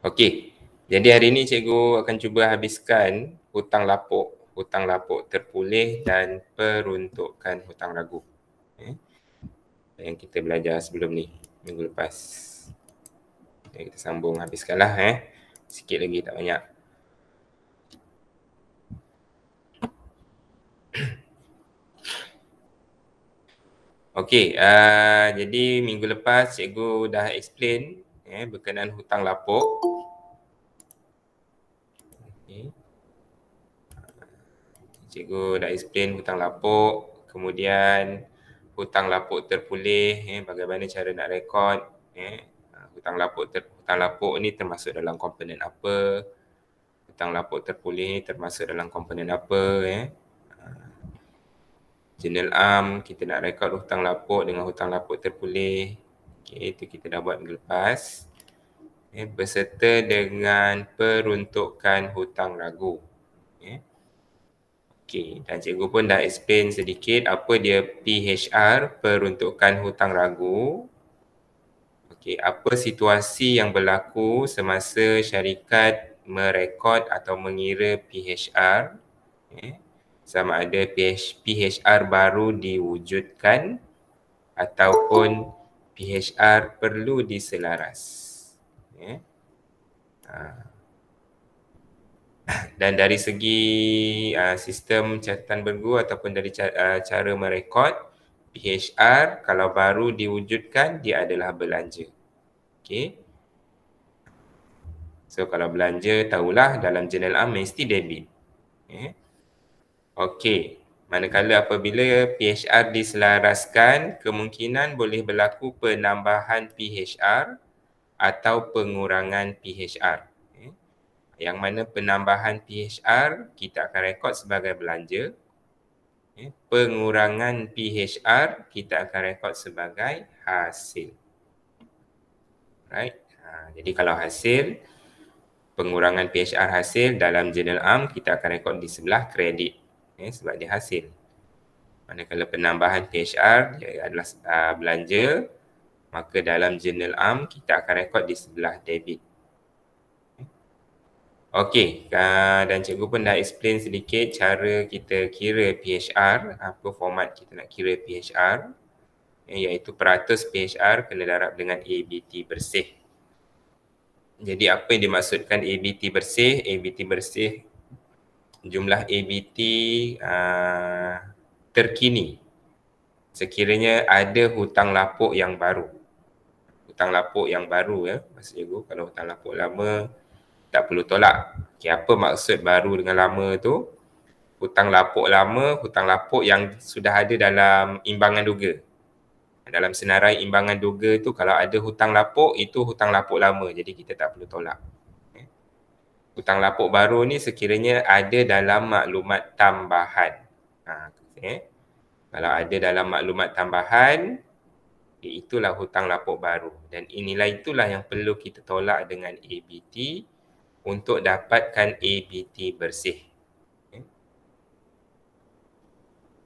Okey, jadi hari ini cikgu akan cuba habiskan hutang lapuk terpulih dan peruntukan hutang ragu. Yang kita belajar sebelum ni, minggu lepas. Kita sambung habiskanlah sikit lagi, tak banyak. Okey, jadi minggu lepas cikgu dah explain berkenaan hutang lapuk. Okay. Cikgu dah explain hutang lapuk, kemudian hutang lapuk terpulih, bagaimana cara nak rekod. Hutang lapuk ni termasuk dalam komponen apa, hutang lapuk terpulih ni termasuk dalam komponen apa. Journal Am, kita nak rekod hutang lapuk dengan hutang lapuk terpulih. Okay, itu kita dah buat minggu lepas. Berserta dengan peruntukan hutang ragu. Okay, dan cikgu pun dah explain sedikit apa dia PHR, peruntukan hutang ragu. Okay, apa situasi yang berlaku semasa syarikat merekod atau mengira PHR. Sama ada PHR baru diwujudkan ataupun PHR perlu diselaras. Dan dari segi sistem catatan bergu ataupun dari cara merekod, PHR kalau baru diwujudkan dia adalah belanja. Okay. So kalau belanja tahulah dalam Journal Am mesti debit. Okey. Manakala apabila PHR diselaraskan, kemungkinan boleh berlaku penambahan PHR atau pengurangan PHR. Yang mana penambahan PHR kita akan rekod sebagai belanja. Pengurangan PHR kita akan rekod sebagai hasil. Right? Jadi kalau hasil, pengurangan PHR hasil dalam Journal Am kita akan rekod di sebelah kredit. Sebab dia hasil. Manakala penambahan PHR dia adalah belanja, maka dalam Journal Am kita akan rekod di sebelah debit. Okey, dan cikgu pun dah explain sedikit cara kita kira PHR, apa format kita nak kira PHR, iaitu peratus PHR kena darab dengan ABT bersih. Jadi apa yang dimaksudkan ABT bersih? ABT bersih jumlah ABT terkini sekiranya ada hutang lapuk yang baru. Hutang lapuk yang baru maksud cikgu. Kalau hutang lapuk lama tak perlu tolak. Okay, apa maksud baru dengan lama tu? Hutang lapuk lama, hutang lapuk yang sudah ada dalam imbangan duga. Dalam senarai imbangan duga tu kalau ada hutang lapuk, itu hutang lapuk lama. Jadi kita tak perlu tolak. Hutang lapuk baru ni sekiranya ada dalam maklumat tambahan. Kalau ada dalam maklumat tambahan, itulah hutang lapuk baru. Dan itulah yang perlu kita tolak dengan ABT untuk dapatkan ABT bersih.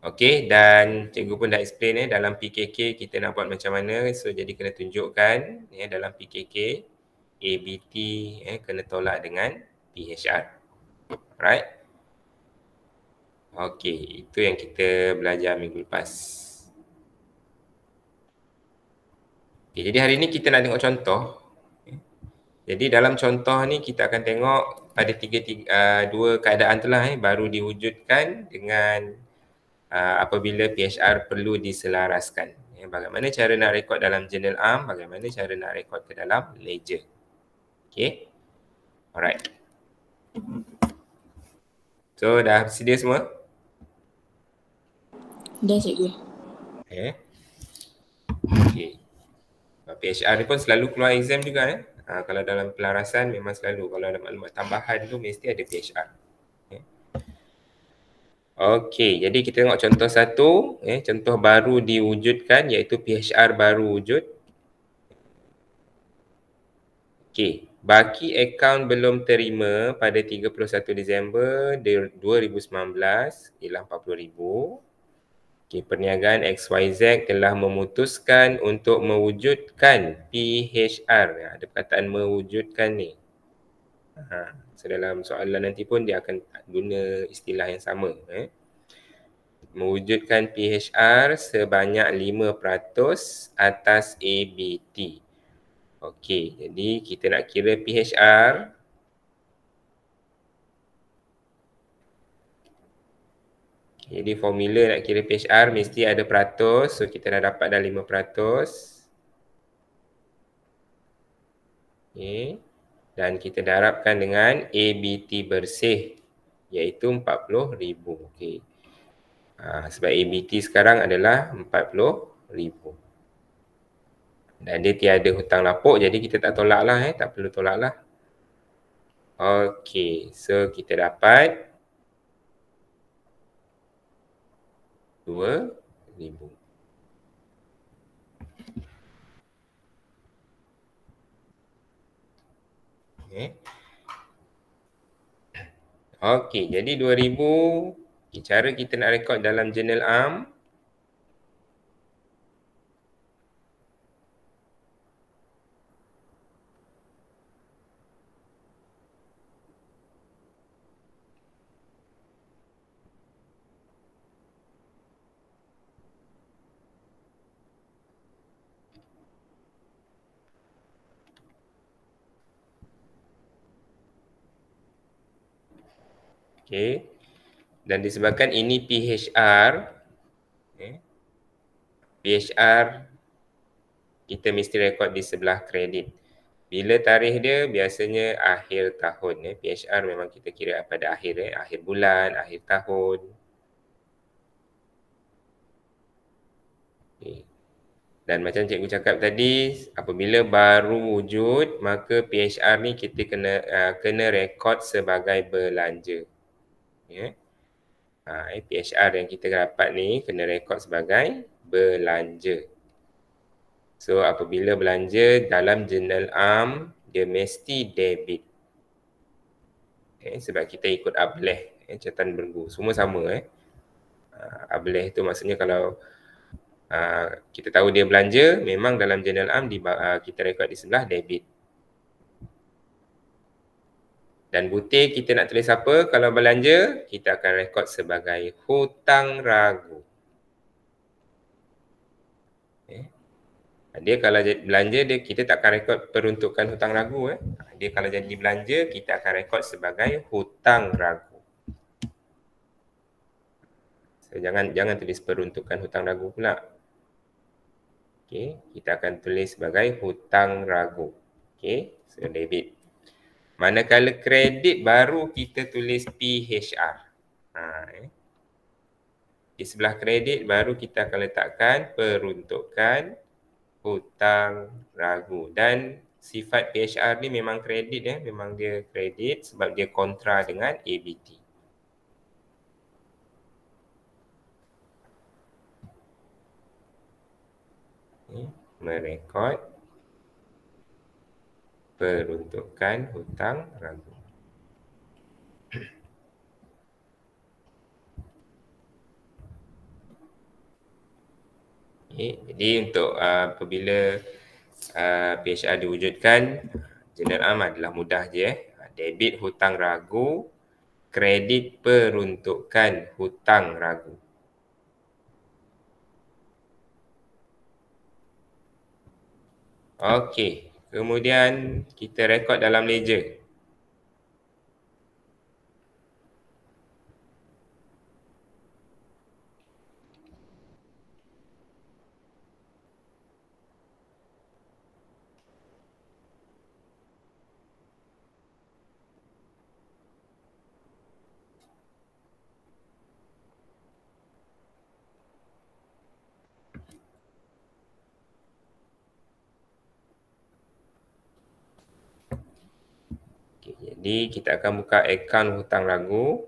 Okey, dan cikgu pun dah explain dalam PKK kita nak buat macam mana. So jadi kena tunjukkan dalam PKK ABT kena tolak dengan PHR. Alright. Okey, itu yang kita belajar minggu lepas. Okay, jadi hari ni kita nak tengok contoh. Jadi dalam contoh ni kita akan tengok pada dua keadaan tu lah baru diwujudkan dengan apabila PHR perlu diselaraskan. Bagaimana cara nak rekod dalam Journal Am, bagaimana cara nak rekod ke dalam ledger. Okay. Alright. So dah sedia semua? Dah cikgu. Okay. PHR ni pun selalu keluar exam juga kalau dalam pelarasan memang selalu. Kalau ada maklumat tambahan tu mesti ada PHR. Okey, jadi kita tengok contoh satu. Contoh baru diwujudkan iaitu PHR baru wujud. Okey, baki akaun belum terima pada 31 Disember 2019 ialah 40,000. Okay, perniagaan XYZ telah memutuskan untuk mewujudkan PHR. Ada perkataan mewujudkan ni. So dalam soalan nanti pun dia akan guna istilah yang sama. Mewujudkan PHR sebanyak 5% atas ABT. Okey, jadi kita nak kira PHR. Jadi formula nak kira PHR mesti ada peratus. So kita dah dapat dah 5%. Okay. Dan kita darabkan dengan ABT bersih iaitu 40,000. Okay. Sebab ABT sekarang adalah 40,000. Dan dia tiada hutang lapuk jadi kita tak tolak lah. Tak perlu tolak lah. Okay. So kita dapat 2,000. Okay. Okey, jadi 2,000. Cara kita nak rekod dalam journal ARM. Okey. Dan disebabkan ini PHR, PHR kita mesti rekod di sebelah kredit. Bila tarikh dia biasanya akhir tahun. PHR memang kita kira pada akhir, akhir bulan, akhir tahun. Okay. Dan macam cikgu cakap tadi, apabila baru wujud, maka PHR ni kita kena rekod sebagai belanja. PHR yang kita dapat ni kena rekod sebagai belanja. So apabila belanja dalam journal ARM, dia mesti debit. Sebab kita ikut ableh, catatan bergu. Semua sama. Ableh tu maksudnya kalau kita tahu dia belanja, memang dalam journal ARM kita rekod di sebelah debit. Dan butir kita nak tulis apa? Kalau belanja, kita akan rekod sebagai hutang ragu. Dia kalau belanja, kita tak akan rekod peruntukan hutang ragu. Dia kalau jadi belanja, kita akan rekod sebagai hutang ragu. So, jangan tulis peruntukan hutang ragu pula. Okay, kita akan tulis sebagai hutang ragu. Okay, so debit. Manakala kredit baru kita tulis PHR. Di sebelah kredit baru kita akan letakkan peruntukan hutang ragu. Dan sifat PHR ni memang kredit memang dia kredit sebab dia kontra dengan ABT. Merekod peruntukan hutang ragu. Jadi untuk apabila PHR diwujudkan, journal ARM adalah mudah je. Debit hutang ragu, kredit peruntukan hutang ragu. Okey, kemudian kita rekod dalam ledger. Okay, jadi kita akan buka akaun hutang ragu.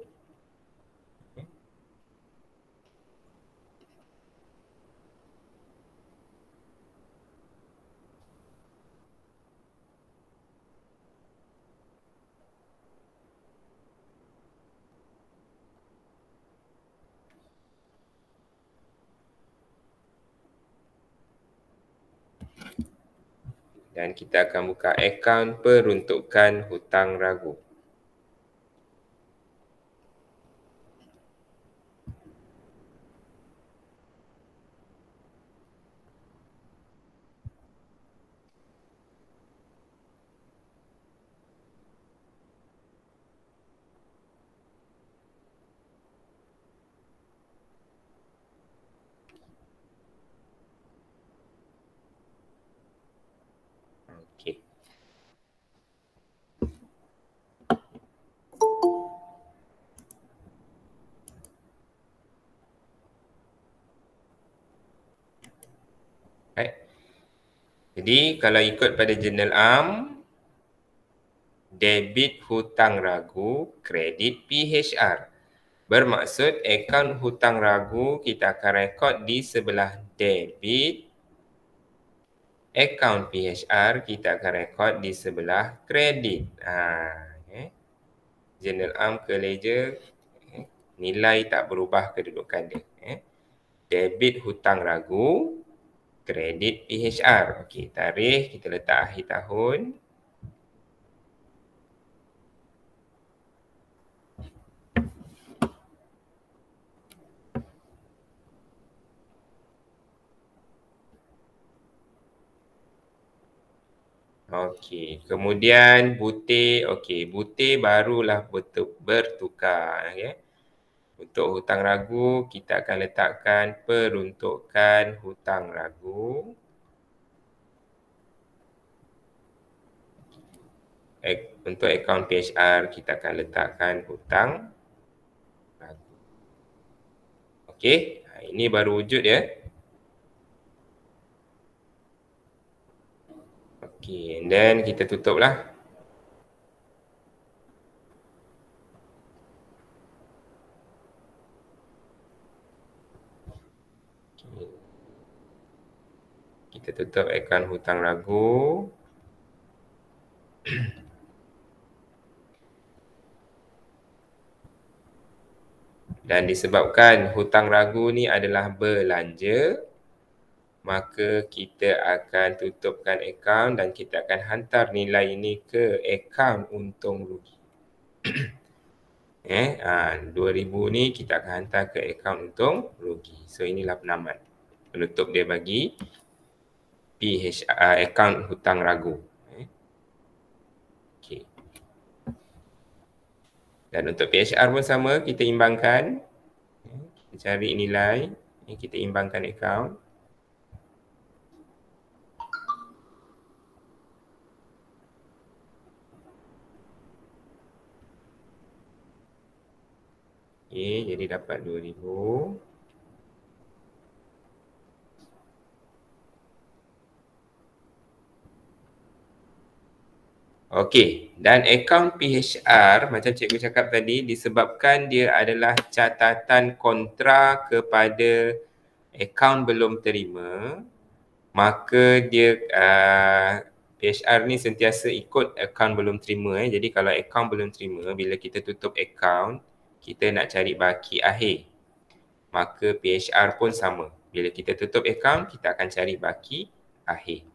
Dan kita akan buka akaun peruntukan hutang ragu. Okey. Right. Jadi kalau ikut pada jurnal am, debit hutang ragu, kredit PHR. Bermaksud akaun hutang ragu kita akan rekod di sebelah debit, akaun PHR kita akan rekod di sebelah kredit. Jurnal am ke ledger, nilai tak berubah kedudukan dia. Debit hutang ragu, kredit PHR. Okey, tarikh kita letak akhir tahun. Okey, kemudian butir, okey, butir barulah bertukar. Okay. Untuk hutang ragu, kita akan letakkan peruntukan hutang ragu. Untuk akaun PHR, kita akan letakkan hutang ragu. Okey, ini baru wujud ya. Okey, and then kita tutuplah. Okay. Kita tutup akaun hutang ragu. Dan disebabkan hutang ragu ni adalah belanja, maka kita akan tutupkan akaun dan kita akan hantar nilai ini ke akaun untung rugi. 2,000 ni kita akan hantar ke akaun untung rugi. So inilah penamat penutup dia bagi akaun hutang ragu. Okay. Dan untuk PHR pun sama, kita imbangkan. Kita cari nilai, kita imbangkan akaun. Okay, jadi dapat 2,000. Okey, dan akaun PHR macam cikgu cakap tadi disebabkan dia adalah catatan kontra kepada akaun belum terima, maka dia PHR ni sentiasa ikut akaun belum terima. Jadi kalau akaun belum terima, bila kita tutup akaun, kita nak cari baki akhir. Maka PHR pun sama. Bila kita tutup akaun, kita akan cari baki akhir.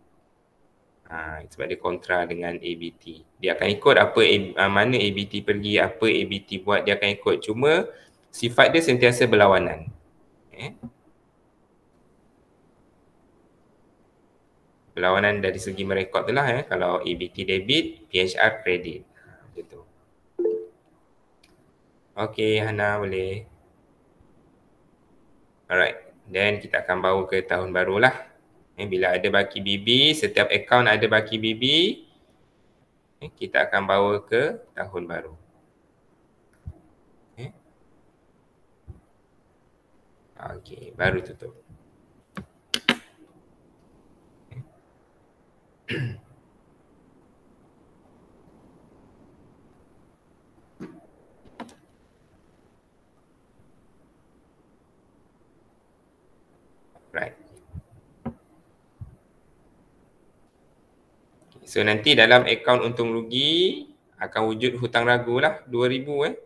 Sebab dia kontra dengan ABT. Dia akan ikut apa mana ABT pergi, apa ABT buat, dia akan ikut. Cuma sifat dia sentiasa berlawanan. Berlawanan dari segi merekod tu lah. Kalau ABT debit, PHR kredit. Macam tu. Okey, Hana boleh. Alright. Then kita akan bawa ke tahun baru lah. Bila ada baki BB, setiap akaun ada baki BB, kita akan bawa ke tahun baru. Okey, baru tutup. Right. So nanti dalam akaun untung rugi akan wujud hutang ragu lah 2,000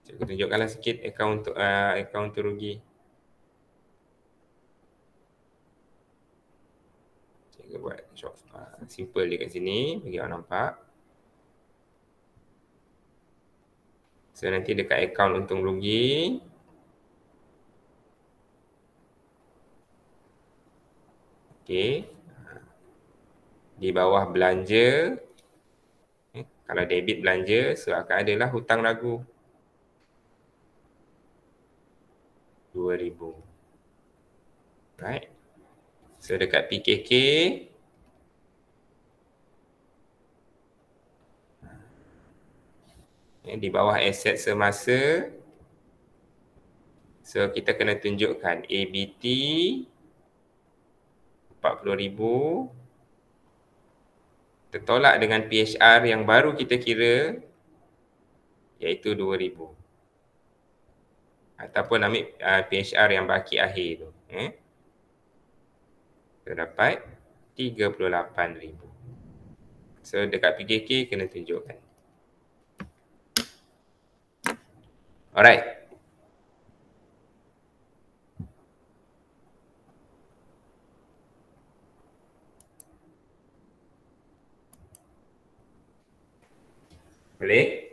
Cikgu tunjukkanlah sikit akaun untung rugi. Cikgu buat short, simple je kat sini bagi awak nampak. So nanti dekat akaun untung rugi, okey, di bawah belanja, kalau debit belanja, so akan adalah hutang lagu 2,000. Right. So dekat PKK, di bawah aset semasa, so kita kena tunjukkan ABT 40,000 tertolak dengan PHR yang baru kita kira iaitu 2,000. Ataupun ambil PHR yang baki akhir tu. Kita dapat 38,000. So dekat PKK kena tunjukkan. Alright. Boleh?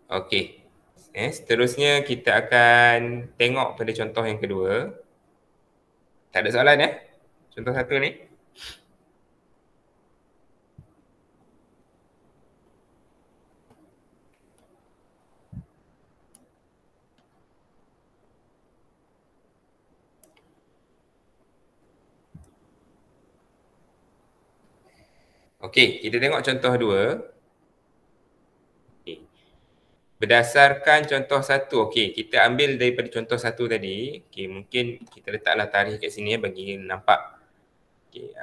Okey. Seterusnya kita akan tengok pada contoh yang kedua. Tak ada soalan ya? Contoh satu ni. Okey, kita tengok contoh dua. Okay. Berdasarkan contoh satu, okey, kita ambil daripada contoh satu tadi. Okey, mungkin kita letaklah tarikh kat sini ya bagi nampak. Okey,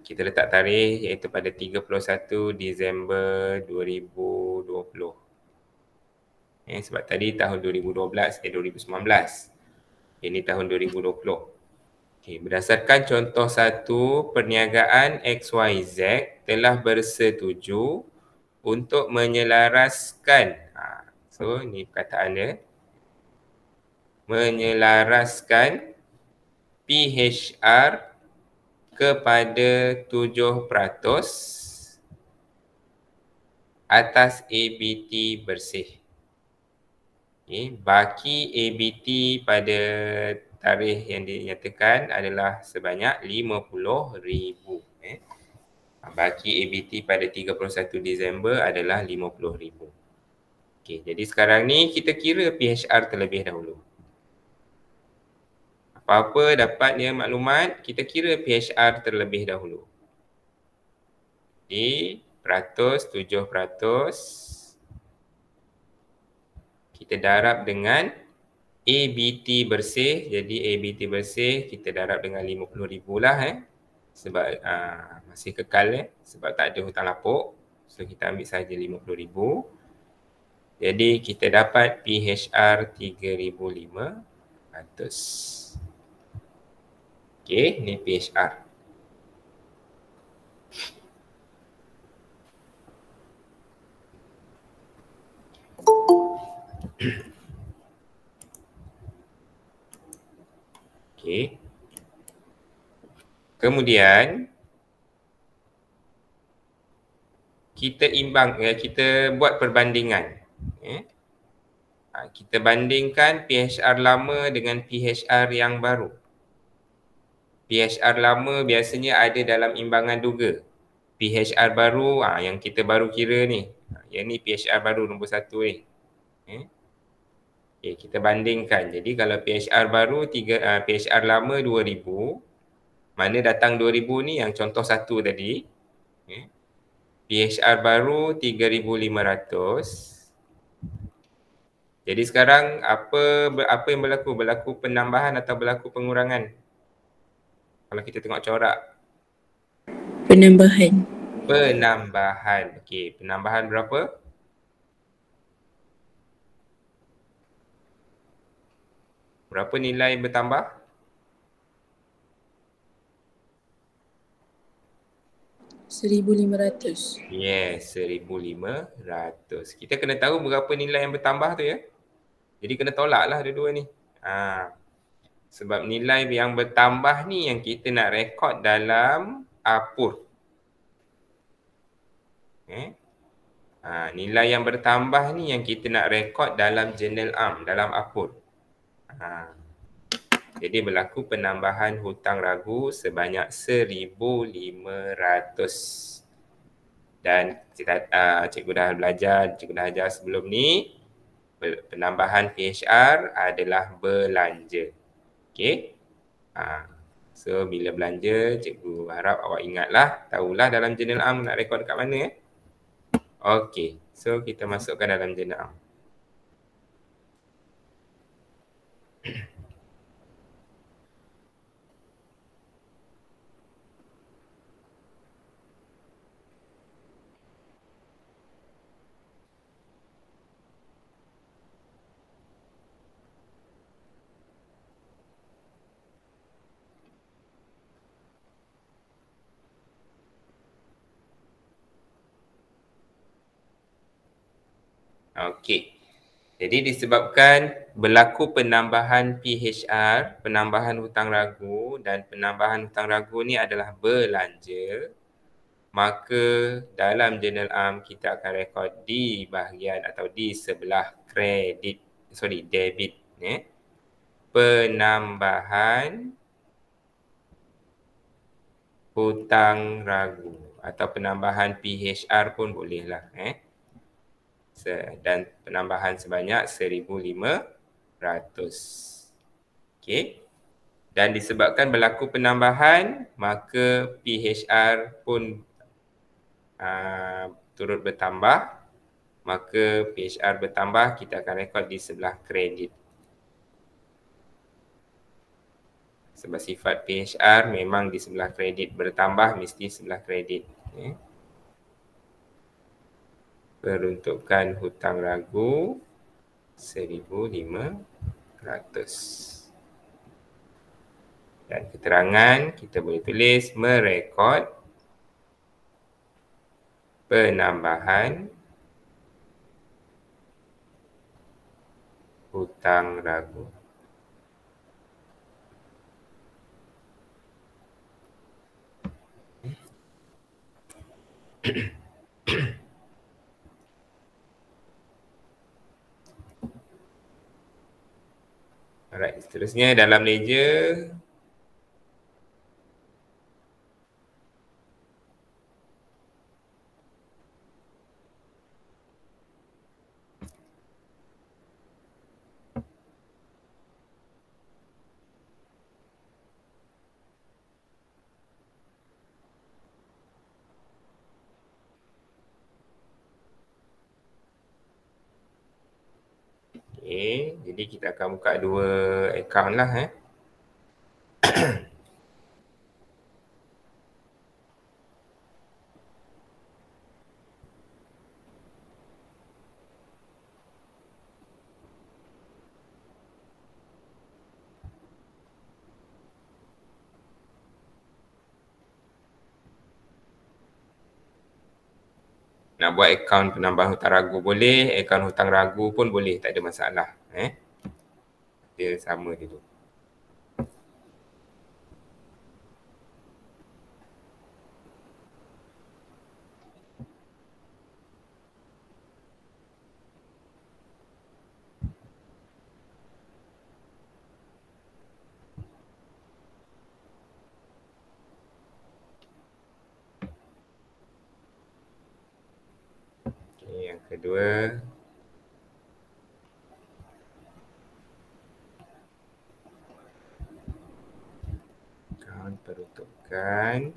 kita letak tarikh iaitu pada 31 Disember 2020. Sebab tadi tahun 2019. Ini tahun 2020. Okey, berdasarkan contoh satu, perniagaan XYZ telah bersetuju untuk menyelaraskan. So, ini perkataan dia. Menyelaraskan PHR kepada 7% atas ABT bersih. Okay. Baki ABT pada tarikh yang dinyatakan adalah sebanyak 50,000. Baki ABT pada 31 Disember adalah 50,000. Okey, jadi sekarang ni kita kira PHR terlebih dahulu. Apa-apa dapatnya maklumat, kita kira PHR terlebih dahulu. Jadi, 7%, kita darab dengan ABT bersih. Jadi, ABT bersih kita darab dengan 50,000 lah. Sebab masih kekal sebab tak ada hutang lapuk. So, kita ambil saja 50,000. Jadi kita dapat PHR 3,500. Okey, ni PHR. Okey. Kemudian kita kita buat perbandingan. Kita bandingkan PHR lama dengan PHR yang baru. PHR lama biasanya ada dalam imbangan duga. PHR baru yang kita baru kira ni. Yang ni PHR baru nombor 1 ni. Okay, kita bandingkan. Jadi kalau PHR baru PHR lama 2,000, mana datang 2,000 ni yang contoh satu tadi. PHR baru 3,500. Jadi sekarang apa yang berlaku? Berlaku penambahan atau berlaku pengurangan? Kalau kita tengok corak. Penambahan. Penambahan. Okey, penambahan berapa? Berapa nilai bertambah? 1,500. Yes, 1,500. Kita kena tahu berapa nilai yang bertambah tu ya. Jadi kena tolak lah dua-dua ni. Sebab nilai yang bertambah ni yang kita nak rekod dalam output. Nilai yang bertambah ni yang kita nak rekod dalam journal ARM, dalam output. Jadi berlaku penambahan hutang ragu sebanyak 1,500. Dan cikgu dah belajar, cikgu dah ajar sebelum ni, penambahan PHR adalah belanja. Okey. So bila belanja, cikgu harap awak ingatlah, tahulah dalam journal ARM nak rekod dekat mana ya. Okey. So kita masukkan dalam journal ARM. Okey. Jadi disebabkan berlaku penambahan PHR, penambahan hutang ragu dan penambahan hutang ragu ni adalah belanja, maka dalam journal ARM kita akan rekod di bahagian atau di sebelah debit penambahan hutang ragu atau penambahan PHR pun bolehlah dan penambahan sebanyak 1,500. Okey. Dan disebabkan berlaku penambahan, maka PHR pun turut bertambah. Maka PHR bertambah, kita akan rekod di sebelah kredit. Sebab sifat PHR memang di sebelah kredit, bertambah mesti sebelah kredit. Peruntukan hutang ragu 1,500. Dan keterangan kita boleh tulis merekod penambahan hutang ragu. Alright, seterusnya dalam ledger jadi kita akan buka dua akaun lah Nak buat akaun penambahan hutang ragu boleh, akaun hutang ragu pun boleh, tak ada masalah. Dia sama dia tu. Okay, yang kedua. Akaun peruntukan.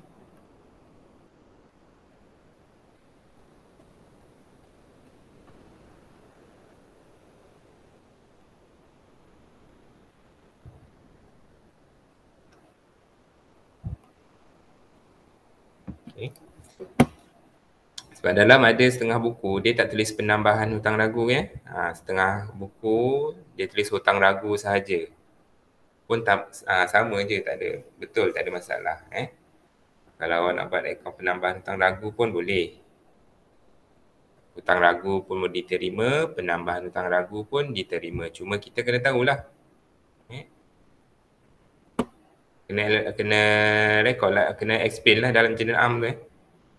Okay. Sebab dalam ada setengah buku, dia tak tulis penambahan hutang ragu setengah buku, dia tulis hutang ragu sahaja. Pun sama je, tak ada. Betul, tak ada masalah. Kalau awak nak buat akaun penambahan hutang ragu pun boleh. Hutang ragu pun diterima, penambahan hutang ragu pun diterima. Cuma kita kena tahulah. Kena rekod lah, kena explain lah dalam jurnal am tu.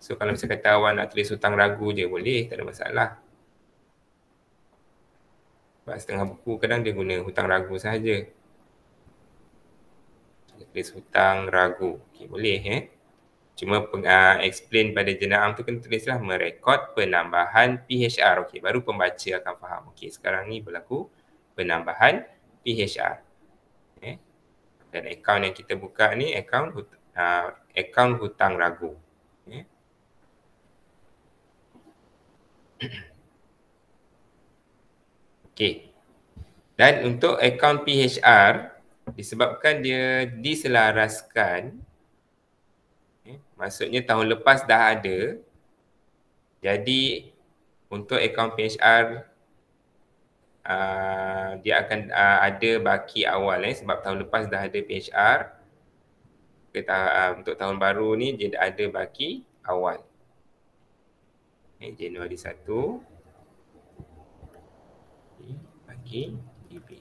So kalau misalnya kata awak nak tulis hutang ragu je boleh, tak ada masalah. Sebab setengah buku kadang dia guna hutang ragu sahaja. Tulis hutang ragu. Okay, boleh Cuma explain pada jurnal am tu kena tulislah merekod penambahan PHR. Okey, baru pembaca akan faham. Okey, sekarang ni berlaku penambahan PHR. Dan akaun yang kita buka ni akaun hutang ragu. Okey. Dan untuk akaun PHR disebabkan dia diselaraskan, maksudnya tahun lepas dah ada, jadi untuk akaun PHR dia akan ada baki awal sebab tahun lepas dah ada PHR. Untuk tahun baru ni dia ada baki awal. Januari 1 bagi BB.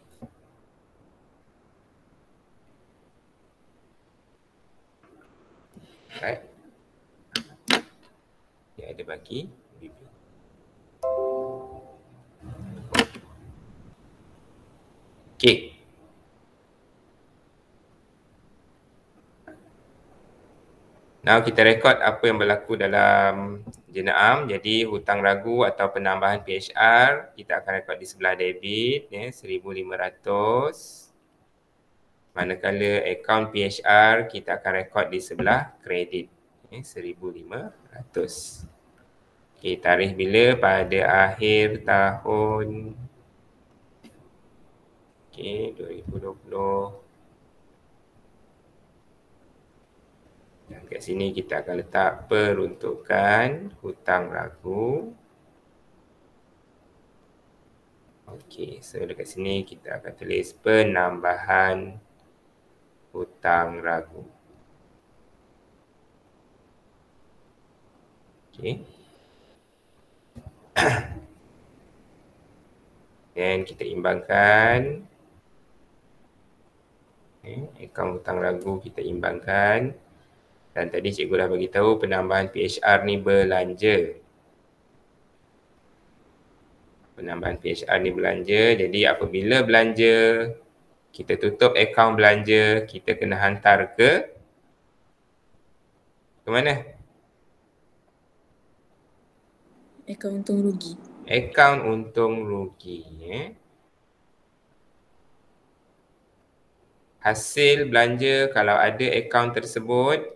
Right. Dia ada baki BB. Okey. Now kita rekod apa yang berlaku dalam jurnal am. Jadi hutang ragu atau penambahan PHR kita akan rekod di sebelah debit 1,500. Manakala akaun PHR kita akan rekod di sebelah kredit 1,500. Okey, tarikh bila? Pada akhir tahun 2020. Dan kat sini kita akan letak peruntukan hutang ragu. Okey, so dekat sini kita akan tulis penambahan hutang ragu. Okey. Dan kita imbangkan. Akaun hutang ragu kita imbangkan. Dan tadi cikgu dah bagi tahu penambahan PHR ni belanja. Penambahan PHR ni belanja. Jadi apabila belanja, kita tutup akaun belanja, kita kena hantar ke mana? Akaun untung rugi. Akaun untung rugi. Hasil belanja kalau ada akaun tersebut,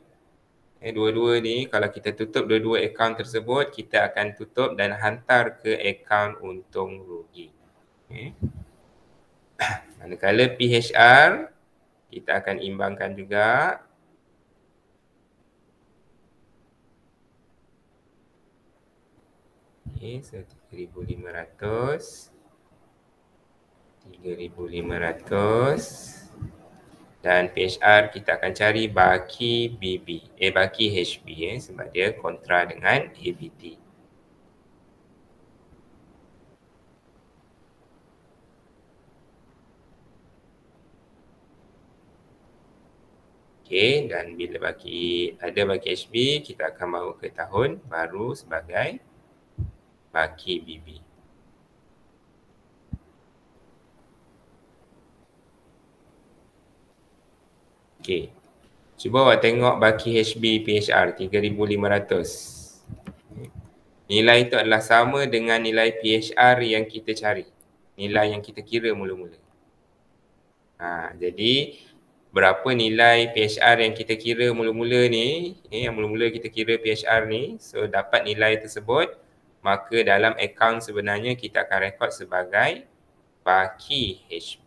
dua-dua ni kalau kita tutup dua-dua akaun tersebut, kita akan tutup dan hantar ke akaun untung rugi. Manakala PHR kita akan imbangkan juga. So 3,500. 3,500. Dan PHR kita akan cari baki BB, baki HB sebab dia kontra dengan ABT. Okey, dan bila ada baki HB, kita akan bawa ke tahun baru sebagai baki BB. Okey. Cuba awak tengok baki HB PHR 3,500. Nilai itu adalah sama dengan nilai PHR yang kita cari. Nilai yang kita kira mula-mula. Jadi berapa nilai PHR yang kita kira mula-mula ni, yang mula-mula kita kira PHR ni, so dapat nilai tersebut, maka dalam akaun sebenarnya kita akan rekod sebagai baki HB.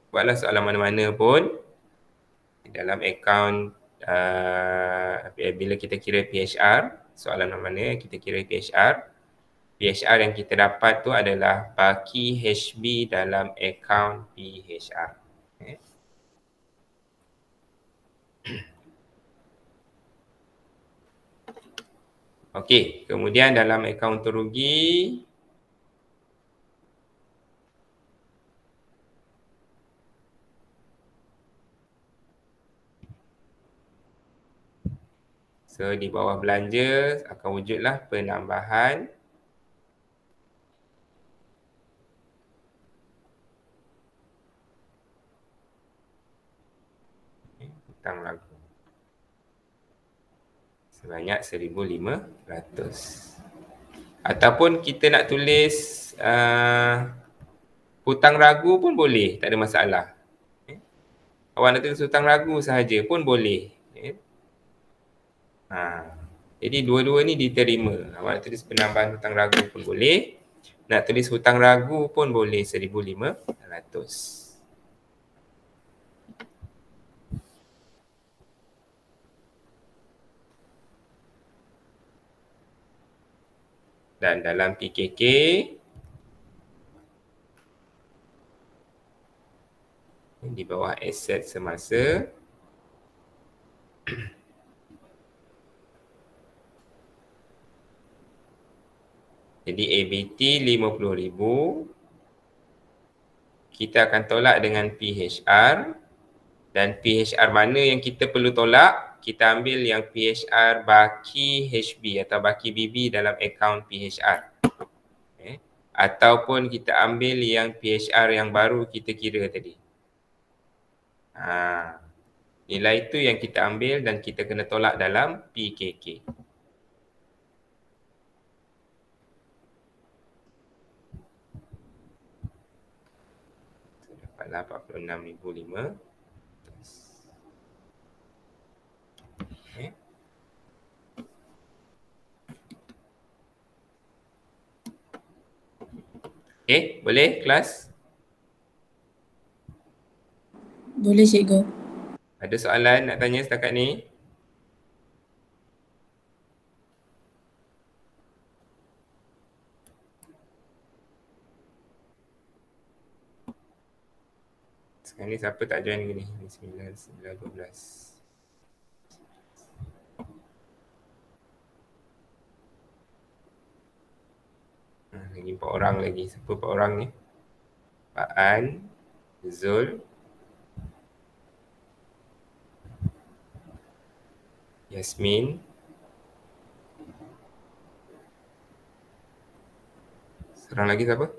Buatlah soalan mana-mana pun dalam akaun bila kita kira PHR, soalan mana kita kira PHR yang kita dapat tu adalah baki HB dalam akaun PHR. Okey, kemudian dalam akaun untung rugi so di bawah belanja akan wujudlah penambahan hutang lagu sebanyak 1,500. Ataupun kita nak tulis hutang ragu pun boleh, tak ada masalah. Awak nak tulis hutang ragu sahaja pun boleh. Jadi dua-dua ni diterima. Awak nak tulis penambahan hutang ragu pun boleh. Nak tulis hutang ragu pun boleh 1,500. Dan dalam PKK di bawah aset semasa jadi ABT 50,000 kita akan tolak dengan PHR dan PHR mana yang kita perlu tolak, kita ambil yang PHR baki HB atau baki BB dalam akaun PHR. Ataupun kita ambil yang PHR yang baru kita kira tadi. Nilai itu yang kita ambil dan kita kena tolak dalam PKK. Dapatlah 46,500. Boleh kelas? Boleh cikgu. Ada soalan nak tanya setakat ni? Sekarang ni siapa tak join lagi ni? 9, 9, 12. Lagi 4 orang lagi. Siapa 4 orang ni? Pak An, Zul, Yasmin, seorang lagi siapa?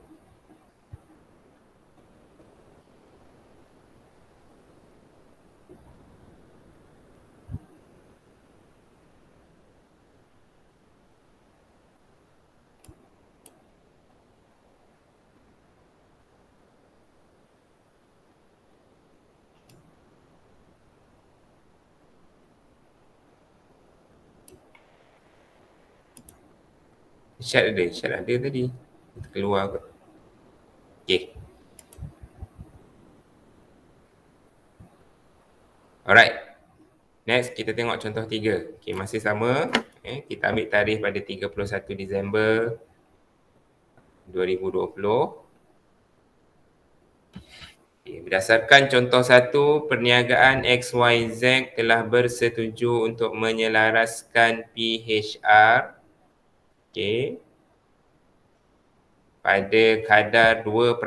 Syad ada tadi. Kita keluar kot. Okay. Alright. Next kita tengok contoh 3. Okay, masih sama. Kita ambil tarikh pada 31 Disember 2020. Berdasarkan contoh 1, perniagaan XYZ telah bersetuju untuk menyelaraskan PHR pada kadar 2%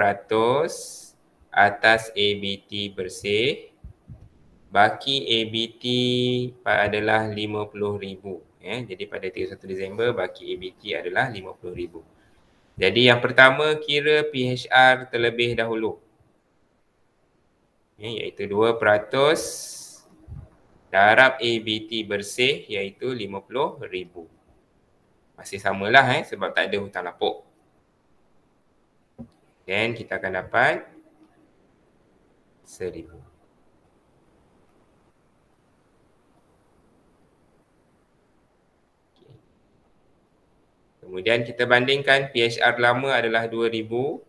atas ABT bersih. Baki ABT adalah 50,000. Jadi pada 31 Disember baki ABT adalah 50,000. Jadi yang pertama kira PHR terlebih dahulu. Iaitu 2% darab ABT bersih iaitu 50,000. Masih samalah sebab tak ada hutang lapuk. Dan kita akan dapat 1,000. Kemudian kita bandingkan PHR lama adalah 2,000.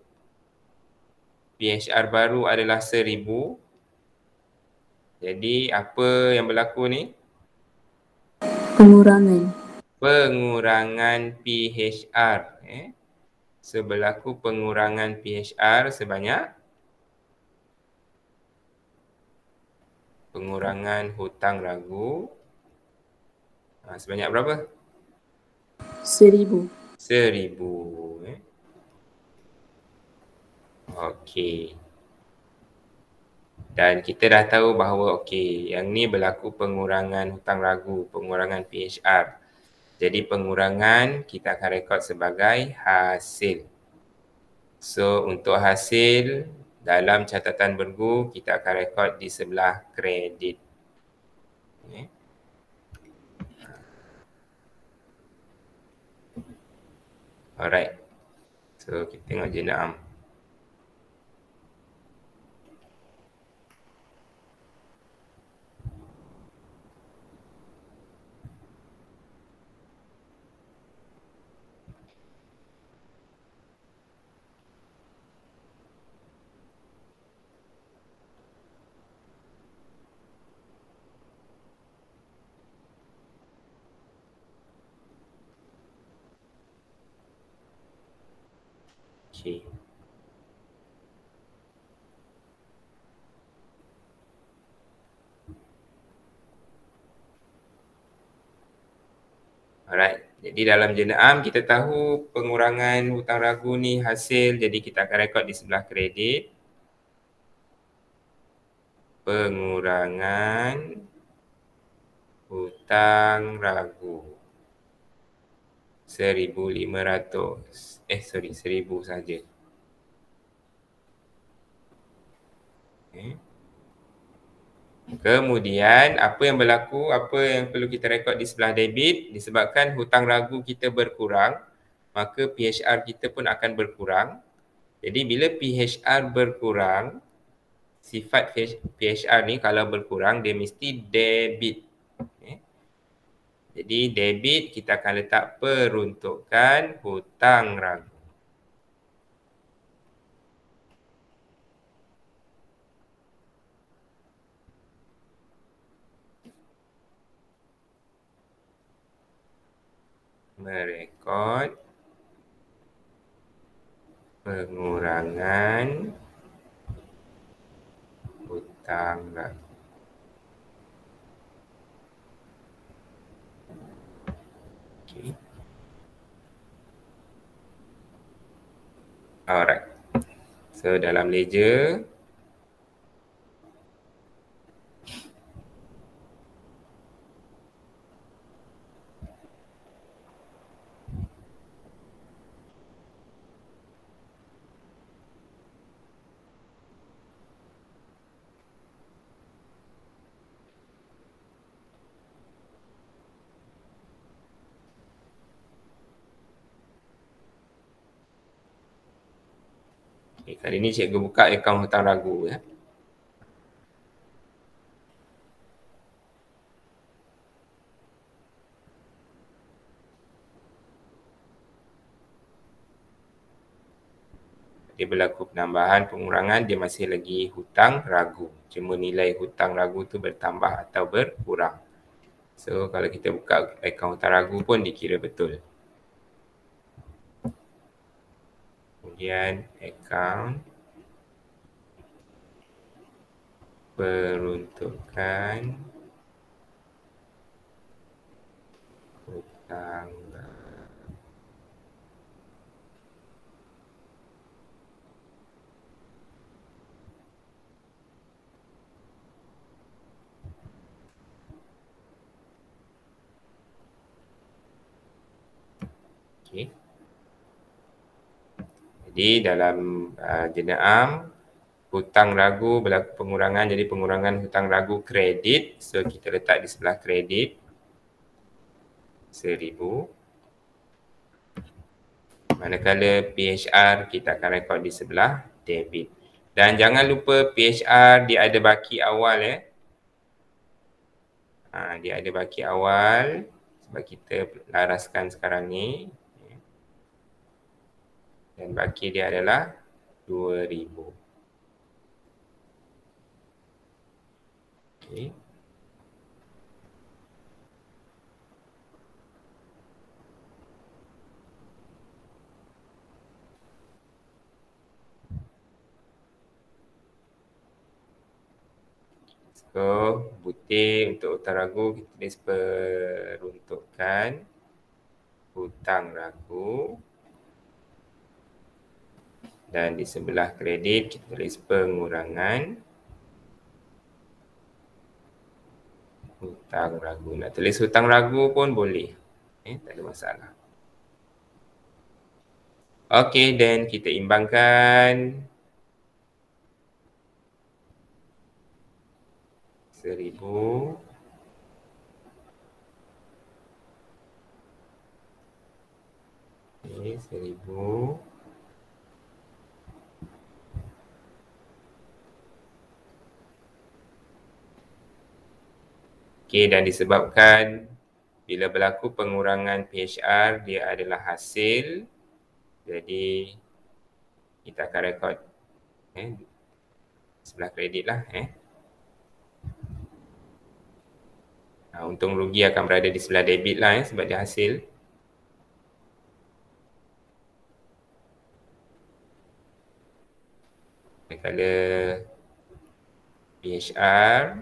PHR baru adalah 1,000. Jadi apa yang berlaku ni? Pengurangan PHR. Berlaku pengurangan PHR sebanyak pengurangan hutang ragu sebanyak berapa? 1,000. 1,000. Okey. Dan kita dah tahu bahawa yang ni berlaku pengurangan hutang ragu, pengurangan PHR. Jadi pengurangan kita akan rekod sebagai hasil. So untuk hasil dalam catatan bergu kita akan rekod di sebelah kredit. Okay. Alright. So kita tengok jenayah. Okay. Alright. Jadi dalam jenayah kita tahu pengurangan hutang ragu ni hasil, jadi kita akan rekod di sebelah kredit. Pengurangan hutang ragu 1,500. 1,000 saja. Okay. Kemudian apa yang berlaku, apa yang perlu kita rekod di sebelah debit, disebabkan hutang ragu kita berkurang, maka PHR kita pun akan berkurang. Jadi bila PHR berkurang, sifat PHR ni kalau berkurang dia mesti debit. Okay. Jadi debit kita akan letak peruntukan hutang ragu. Merekod pengurangan hutang ragu. Okay. Alright. So dalam ledger kali ni cikgu buka akaun hutang ragu ya. Dia berlaku penambahan, pengurangan, dia masih lagi hutang ragu. Cuma nilai hutang ragu tu bertambah atau berkurang. So kalau kita buka akaun hutang ragu pun dikira betul. Kemudian akaun peruntukan hutang ragu. Okay. Jadi dalam jenayah hutang ragu berlaku pengurangan, jadi pengurangan hutang ragu kredit. So kita letak di sebelah kredit 1,000. Manakala PHR kita akan rekod di sebelah debit. Dan jangan lupa PHR dia ada baki awal ya. Dia ada baki awal sebab kita laraskan sekarang ni. Dan baki dia adalah 2,000. Okay. So, butir untuk hutang ragu kita tulis peruntukan hutang ragu. Dan di sebelah kredit kita tulis pengurangan hutang ragu. Nak tulis hutang ragu pun boleh. Tak ada masalah. Okey, dan kita imbangkan 1,000. Okey, 1,000. Okey, dan disebabkan bila berlaku pengurangan PHR, dia adalah hasil. Jadi, kita akan rekod sebelah kredit lah. Untung rugi akan berada di sebelah debit lah sebab dia hasil. Kalau PHR,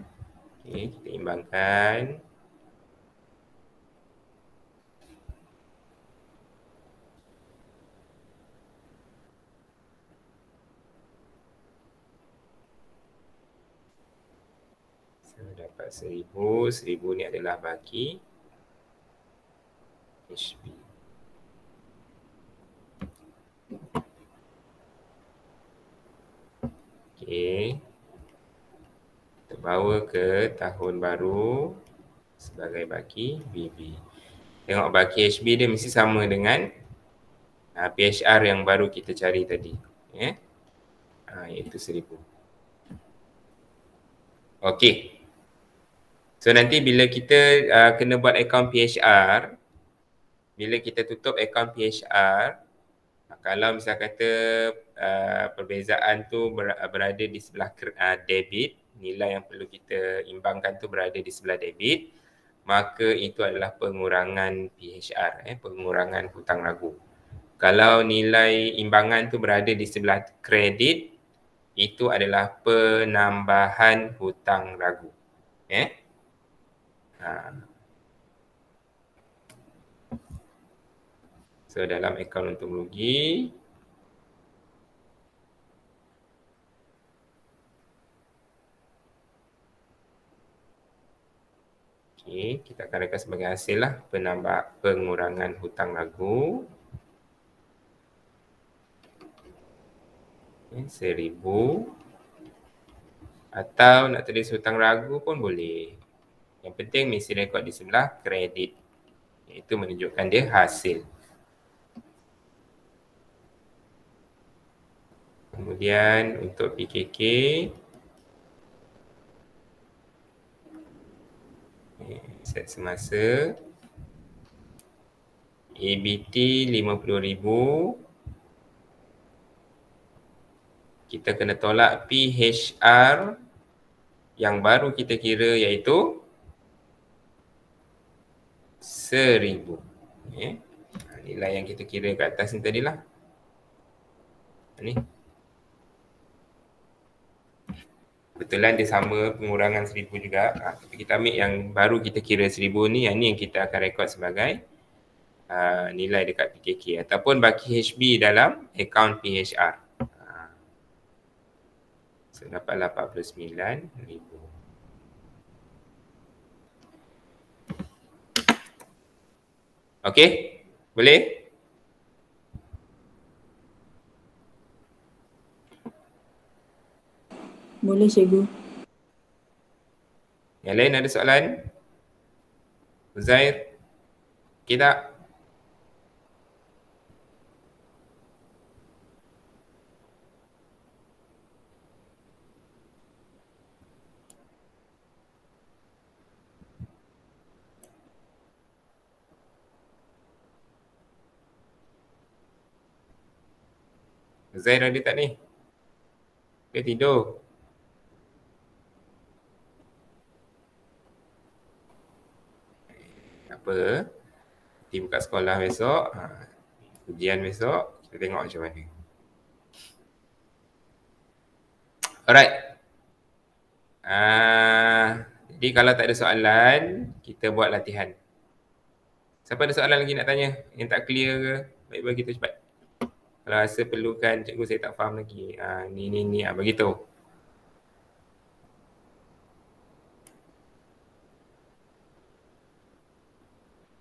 okay, kita imbangkan. So, dapat 1,000. 1,000 ni adalah baki HB. Okay. Kita bawa ke tahun baru sebagai baki BB. Tengok baki HB dia mesti sama dengan PHR yang baru kita cari tadi. Iaitu 1,000. Okey. So nanti bila kita kena buat akaun PHR, bila kita tutup akaun PHR, kalau misal kata perbezaan tu berada di sebelah debit, nilai yang perlu kita imbangkan tu berada di sebelah debit, maka itu adalah pengurangan PHR, pengurangan hutang ragu. Kalau nilai imbangan tu berada di sebelah kredit, itu adalah penambahan hutang ragu. So dalam akaun untung rugi, okay, kita akan rekod sebagai hasil lah pengurangan hutang ragu. 1,000. Atau nak tulis hutang ragu pun boleh. Yang penting mesti rekod di sebelah kredit. Itu menunjukkan dia hasil. Kemudian untuk PKK, set semasa, ABT 50,000. Kita kena tolak PHR yang baru kita kira iaitu 1,000. Nilai yang kita kira kat atas ni tadilah. Ni. Kebetulan dia sama pengurangan 1,000 juga. Tapi kita ambil yang baru kita kira 1,000 ni, yang ni yang kita akan rekod sebagai nilai dekat PKK ataupun baki HB dalam akaun PHR. So dapatlah 49,000. Okey, boleh? Boleh, cikgu. Yang lain ada soalan? Uzair? Okey tak? Uzair ada tak ni? Dia tidur? Apa? Nanti buka sekolah besok, ujian besok, kita tengok macam mana. Alright. Jadi kalau tak ada soalan, kita buat latihan. Siapa ada soalan lagi nak tanya? Yang tak clear ke? Baik, bagi tahu cepat. Kalau rasa perlukan, cikgu saya tak faham lagi. Ni, bagi tahu.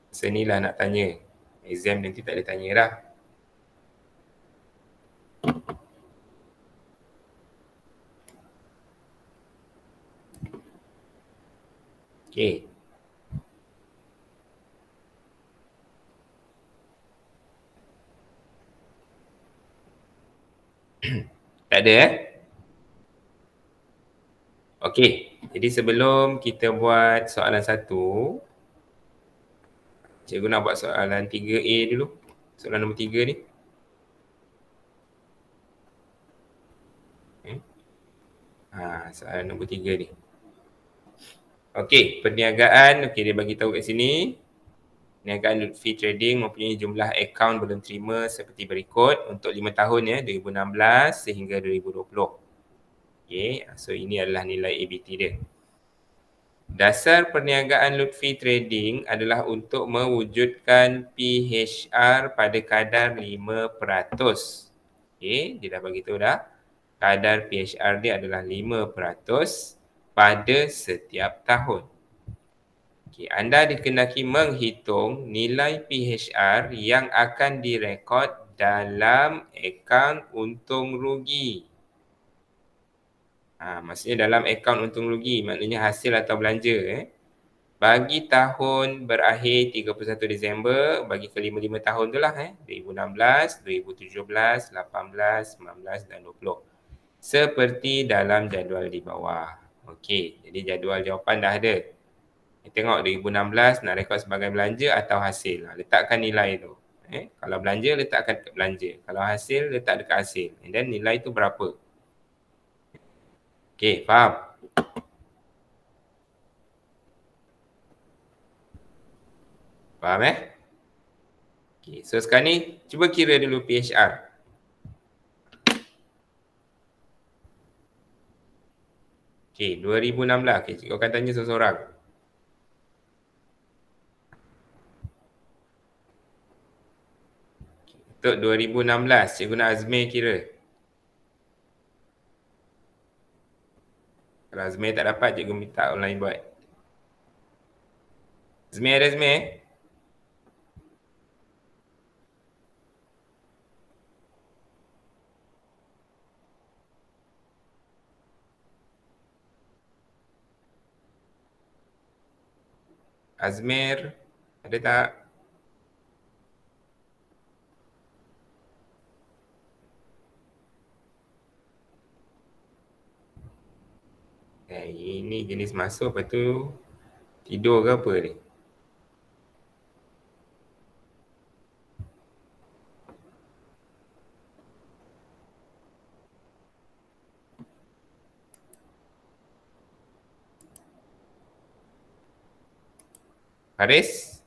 Senilah nak tanya. Exam nanti tak boleh tanya dah. Okay. Tak ada Okey. Jadi sebelum kita buat soalan 1, cikgu nak buat soalan 3A dulu. Soalan nombor 3 ni. Soalan nombor 3 ni. Okey, perniagaan. Okey, dia bagi tahu kat sini. Perniagaan Lutfi Trading mempunyai jumlah akaun belum terima seperti berikut untuk 5 tahun ya, 2016 sehingga 2020. Okey, so ini adalah nilai ABT dia. Dasar perniagaan Lutfi Trading adalah untuk mewujudkan PHR pada kadar 5%. Okey, dia dah bagi tahu dah. Kadar PHR dia adalah 5% pada setiap tahun. Okay, anda dikenaki menghitung nilai PHR yang akan direkod dalam akaun untung rugi. Maksudnya dalam akaun untung rugi, maknanya hasil atau belanja. Bagi tahun berakhir 31 Disember, bagi kelima-lima tahun tu lah. 2016, 2017, 18, 19 dan 20. Seperti dalam jadual di bawah. Okey, jadi jadual jawapan dah ada. Tengok 2016 nak rekod sebagai belanja atau hasil. Letakkan nilai tu. Kalau belanja, letakkan dekat belanja. Kalau hasil, letak dekat hasil. And then nilai tu berapa. Okey, faham? Faham Okey, so sekarang ni cuba kira dulu PHR. Okey, 2016. Okey, cikgu akan tanya seseorang. Untuk 2016, cikgu nak Azmi kira. Kalau Azmi tak dapat, cikgu minta online buat. Azmi ada Azmi? Azmir, ada tak? Ini jenis masuk, lepas tu tidur ke apa ni? Haris?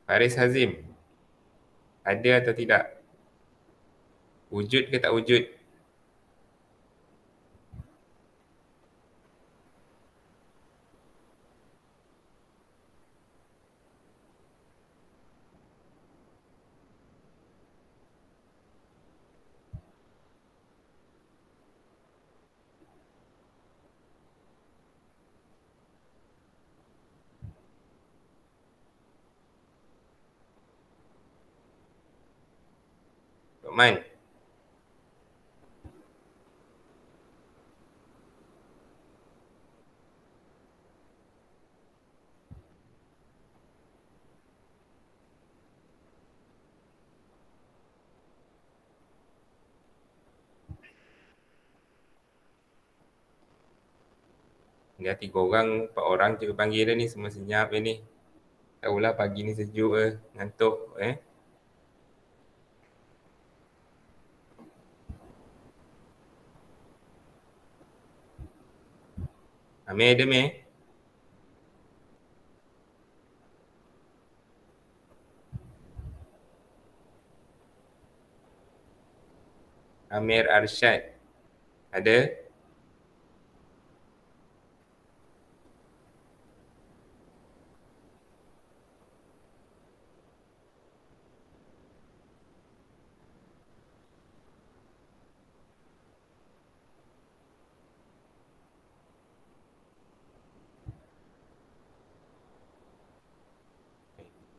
Haris Hazim? Ada atau tidak? Wujud ke tak wujud? Lokman? Dah 3 orang, 4 orang cikgu panggil dah ni, semua senyap ni. Tahulah pagi ni sejuk ke, ngantuk Amir ada Amir Arsyad. Ada?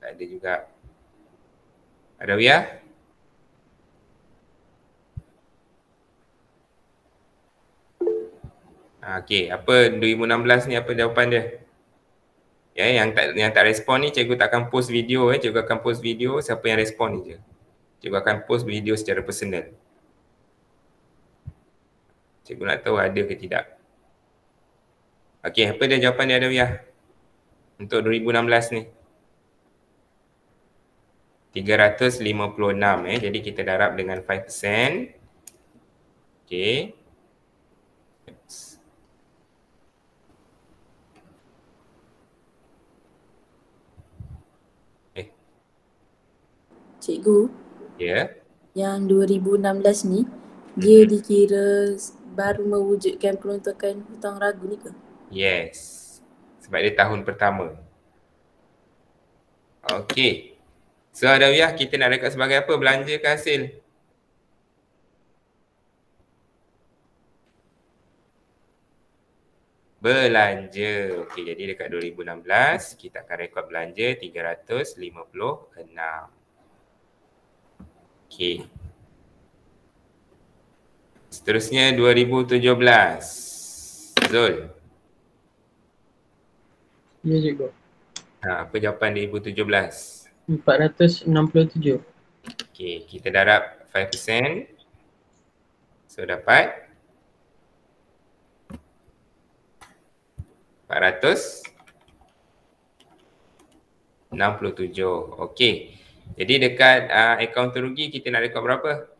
Tak ada juga. Adawiyah? Okey, apa 2016 ni apa jawapan dia? Ya, yang tak respon ni cikgu takkan post video cikgu akan post video siapa yang respon ni je. Cikgu akan post video secara personal. Cikgu nak tahu ada ke tidak. Okey, apa dia jawapan dia Adawiyah? Untuk 2016 ni. 356 jadi kita darab dengan 5%. Okey. Cikgu, Ya. yang 2016 ni, dia dikira baru mewujudkan peruntukan hutang ragu ni ke? Yes. Sebab dia tahun pertama. Okey. So Adawiyah, kita nak rekod sebagai apa? Belanja ke hasil? Belanja. Okey, jadi dekat 2016 kita akan rekod belanja 356. Okey. Seterusnya 2017. Zul. Ya cikgu. Apa jawapan 2017? 467. Okey, kita darab 5%. So dapat 467. Okey. Jadi dekat akaun terugi kita nak rekod berapa?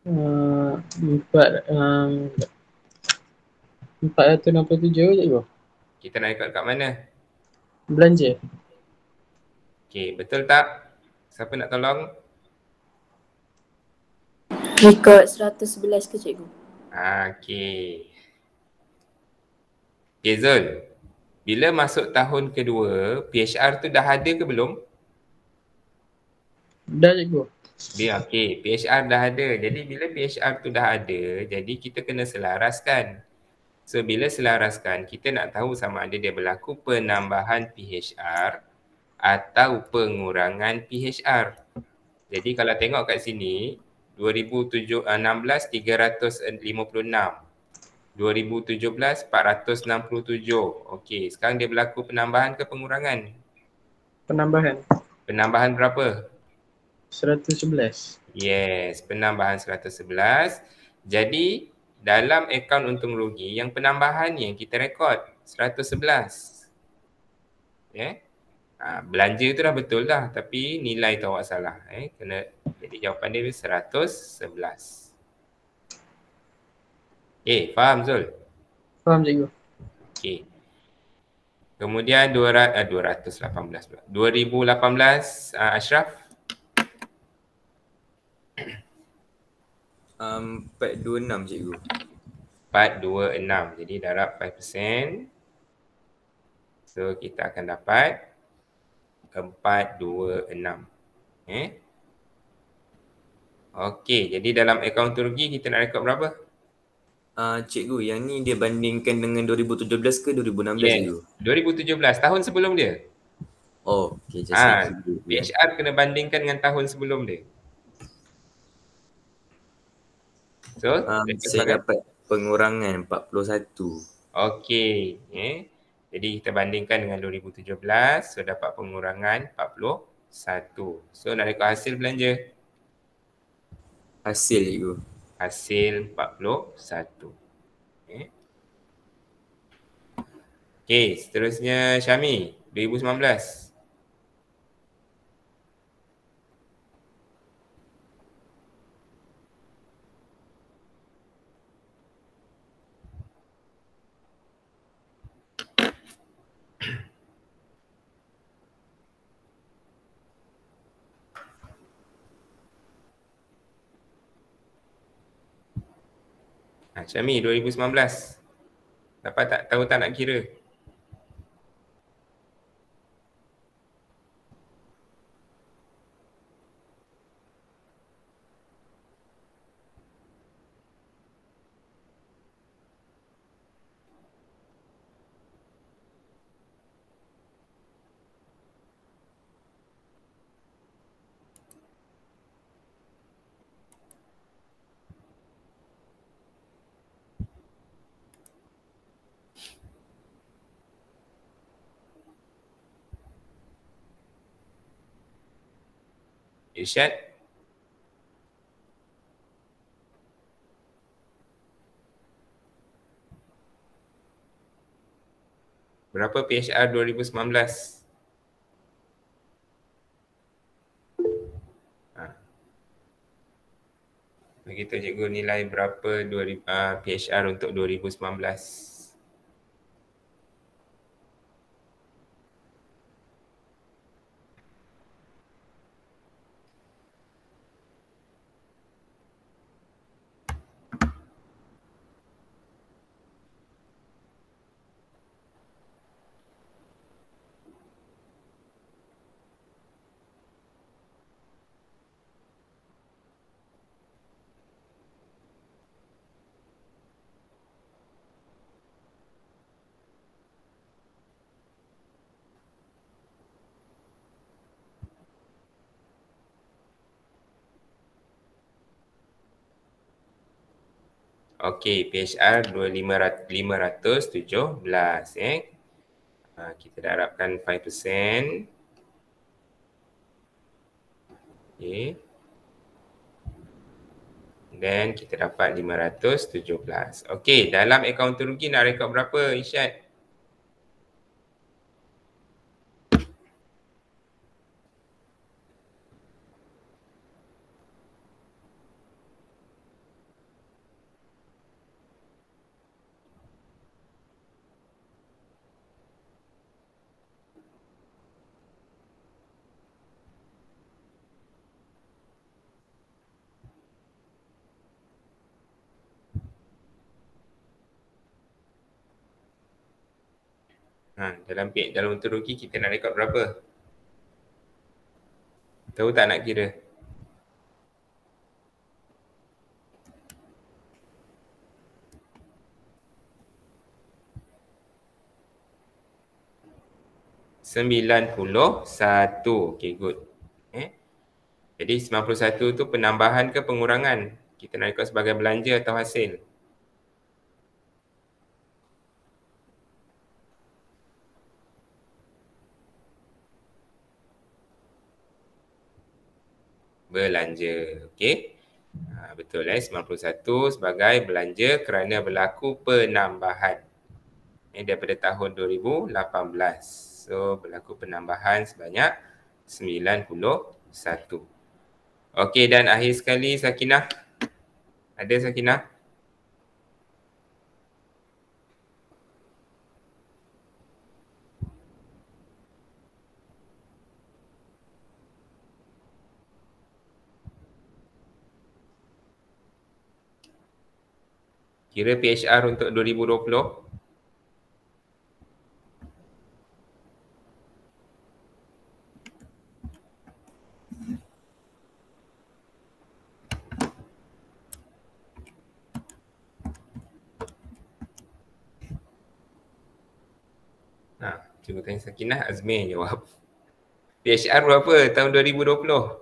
467 cikgu. Kita nak rekod kat mana? Belanja. Okey, betul tak? Siapa nak tolong? Rekod 111 ke cikgu? Okey. Okay Zul, bila masuk tahun kedua, PHR tu dah ada ke belum? Dah cikgu. Okey, PHR dah ada. Jadi bila PHR tu dah ada, jadi kita kena selaraskan. So bila selaraskan, kita nak tahu sama ada dia berlaku penambahan PHR atau pengurangan PHR. Jadi kalau tengok kat sini, 2016 356. 2017 467. Okey, sekarang dia berlaku penambahan ke pengurangan? Penambahan. Penambahan berapa? 111. Yes, penambahan 111. Jadi dalam akaun untung rugi yang penambahan ni yang kita rekod 111. Ya. Belanja tu dah betul dah tapi nilai tu awak salah. Kena, jadi jawapan dia 111. Faham Zul? Faham cikgu. Okey. Kemudian 218 pula. 2018 Ashraf? 426 cikgu. 426. Jadi darab 5%. So kita akan dapat 426. Okey, jadi dalam akaun terugi kita nak rekod berapa? Cikgu, yang ni dia bandingkan dengan 2017 ke 2016 cikgu? 2017, tahun sebelum dia. Oh, okey, just PHR kena bandingkan dengan tahun sebelum dia. So, saya dapat pengurangan 41. Okey, jadi kita bandingkan dengan 2017, so dapat pengurangan 41. So nak rekod hasil belanja? Hasil cikgu. Hasil 41. Okey, seterusnya Syami, 2019. Syami 2019. Dapat tak tahu tak nak kira? Irsyad? Berapa PHR 2019? Beritahu cikgu nilai berapa PHR untuk 2019. Okey, PHR 517 kita darabkan 5%. Okey. Dan kita dapat 517. Okey, dalam akaunting rugi nak rekod berapa, Irsyad? Dalam untung rugi kita nak rekod berapa? Tahu tak nak kira? $91. Okay, good. Jadi 91 tu penambahan ke pengurangan? Kita nak rekod sebagai belanja atau hasil? Belanja. Okey. Betul 91 sebagai belanja kerana berlaku penambahan. Daripada tahun 2018. So berlaku penambahan sebanyak 91. Okey, dan akhir sekali Sakinah. Ada Sakinah? Kira PHR untuk 2020. Cuba tanya Sakinah, Azmi jawab. PHR berapa tahun 2020?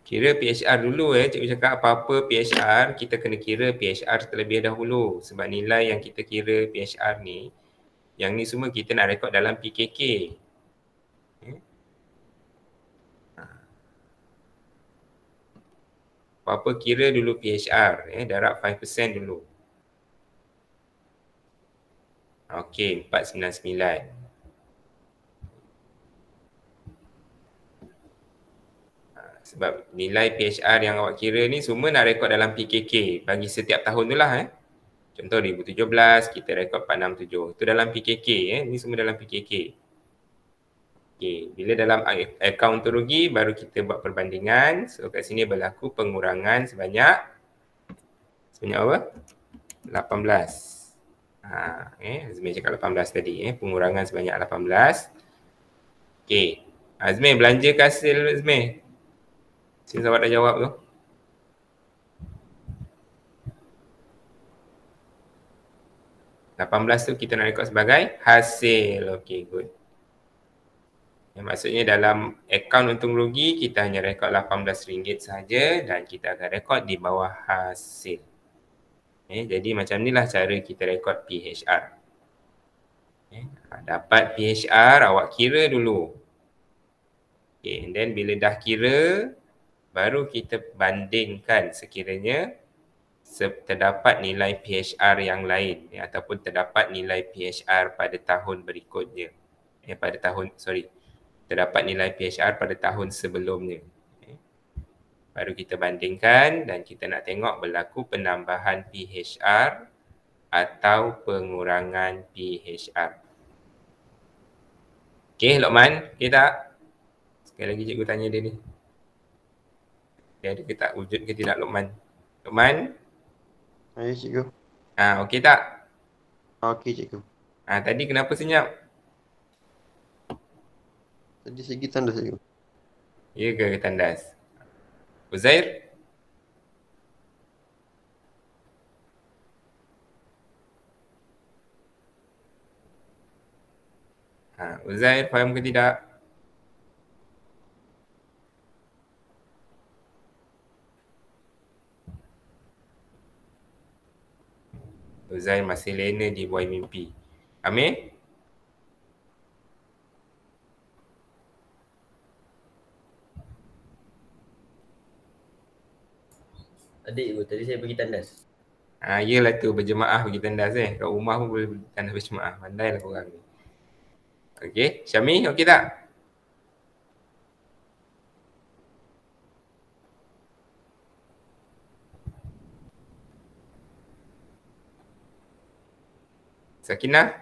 Kira PHR dulu cikgu cakap apa-apa PHR, kita kena kira PHR terlebih dahulu. Sebab nilai yang kita kira PHR ni, yang ni semua kita nak rekod dalam PKK. Apa-apa kira dulu PHR, darab 5% dulu. Okey, 499. Sebab nilai PHR yang awak kira ni semua nak rekod dalam PKK bagi setiap tahun tu lah. Contoh 2017 kita rekod 467. Itu dalam PKK. Ni semua dalam PKK. Okey, bila dalam akaun untung rugi baru kita buat perbandingan. So kat sini berlaku pengurangan sebanyak apa? 18. Azmi cakap 18 tadi, pengurangan sebanyak 18. Okey. Azmi belanja ke hasil Azmi? Since awak dah jawab tu. $18 tu kita nak rekod sebagai hasil. Okey, good. Maksudnya dalam akaun untung rugi kita hanya rekod RM18 sahaja dan kita akan rekod di bawah hasil. Jadi macam inilah cara kita rekod PHR. Dapat PHR, awak kira dulu. And then bila dah kira, baru kita bandingkan sekiranya terdapat nilai PHR yang lain ataupun terdapat nilai PHR pada tahun berikutnya. Terdapat nilai PHR pada tahun sebelumnya. Baru kita bandingkan dan kita nak tengok berlaku penambahan PHR atau pengurangan PHR. Okey, Lokman, okey tak? Sekali lagi cikgu tanya dia ni. Dia ada ke tak wujud ke tidak Lokman? Lokman? Ya, cikgu. Okey tak? Okey, cikgu. Tadi kenapa senyap? Tadi segi tandas, cikgu. Ya ke tandas? Uzair? Uzair faham ke tidak? Uzair masih lena di buai mimpi. Amir? Adik ibu, tadi saya pergi tandas. Yelah tu berjemaah pergi tandas kat rumah pun boleh tandas berjemaah. Pandailah korang ni. Okey, Syami okey tak? Sakinah?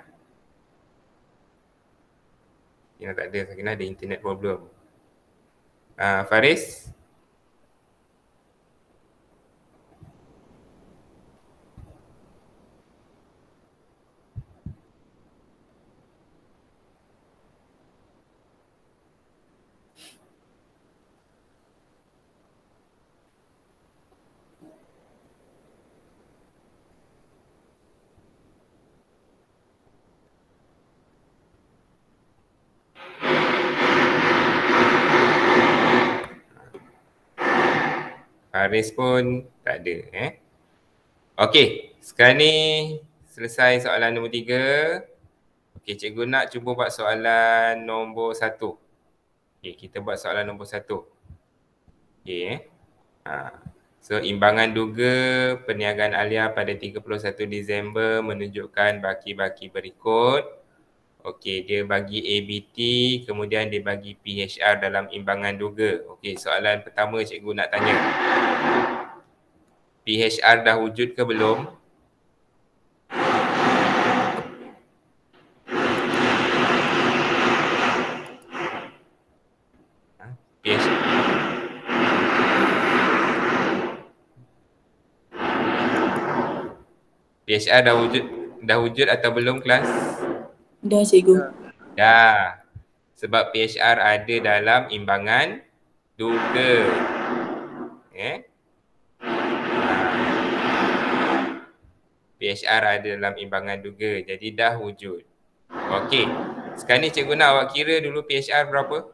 Sakinah tak ada, Sakinah ada internet problem. Faris? Faris pun tak ada. Okey, sekarang ni selesai soalan nombor 3. Okey, cikgu nak cuba buat soalan nombor 1. Okey, kita buat soalan nombor 1. Okey. So, imbangan duga perniagaan Alia pada 31 Disember menunjukkan baki-baki berikut. Okey, dia bagi ABT, kemudian dia bagi PHR dalam imbangan duga. Okey, soalan pertama cikgu nak tanya. PHR dah wujud ke belum? PHR dah wujud atau belum kelas? Dah cikgu. Dah. Sebab PHR ada dalam imbangan duga. PHR ada dalam imbangan duga. Jadi dah wujud. Okey. Sekarang ni cikgu nak awak kira dulu PHR berapa?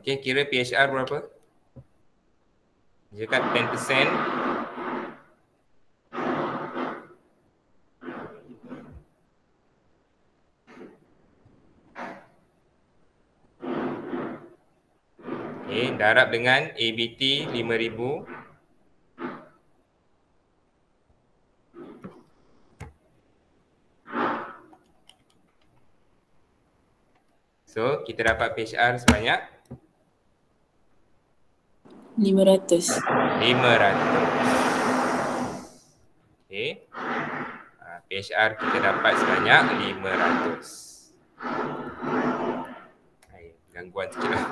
Okey, kira PHR berapa? Dia cakap 10%. Okay, darab dengan ABT 5,000. So, kita dapat PHR sebanyak 500. 500. Okay. PHR kita dapat sebanyak 500. Gangguan sikit lah.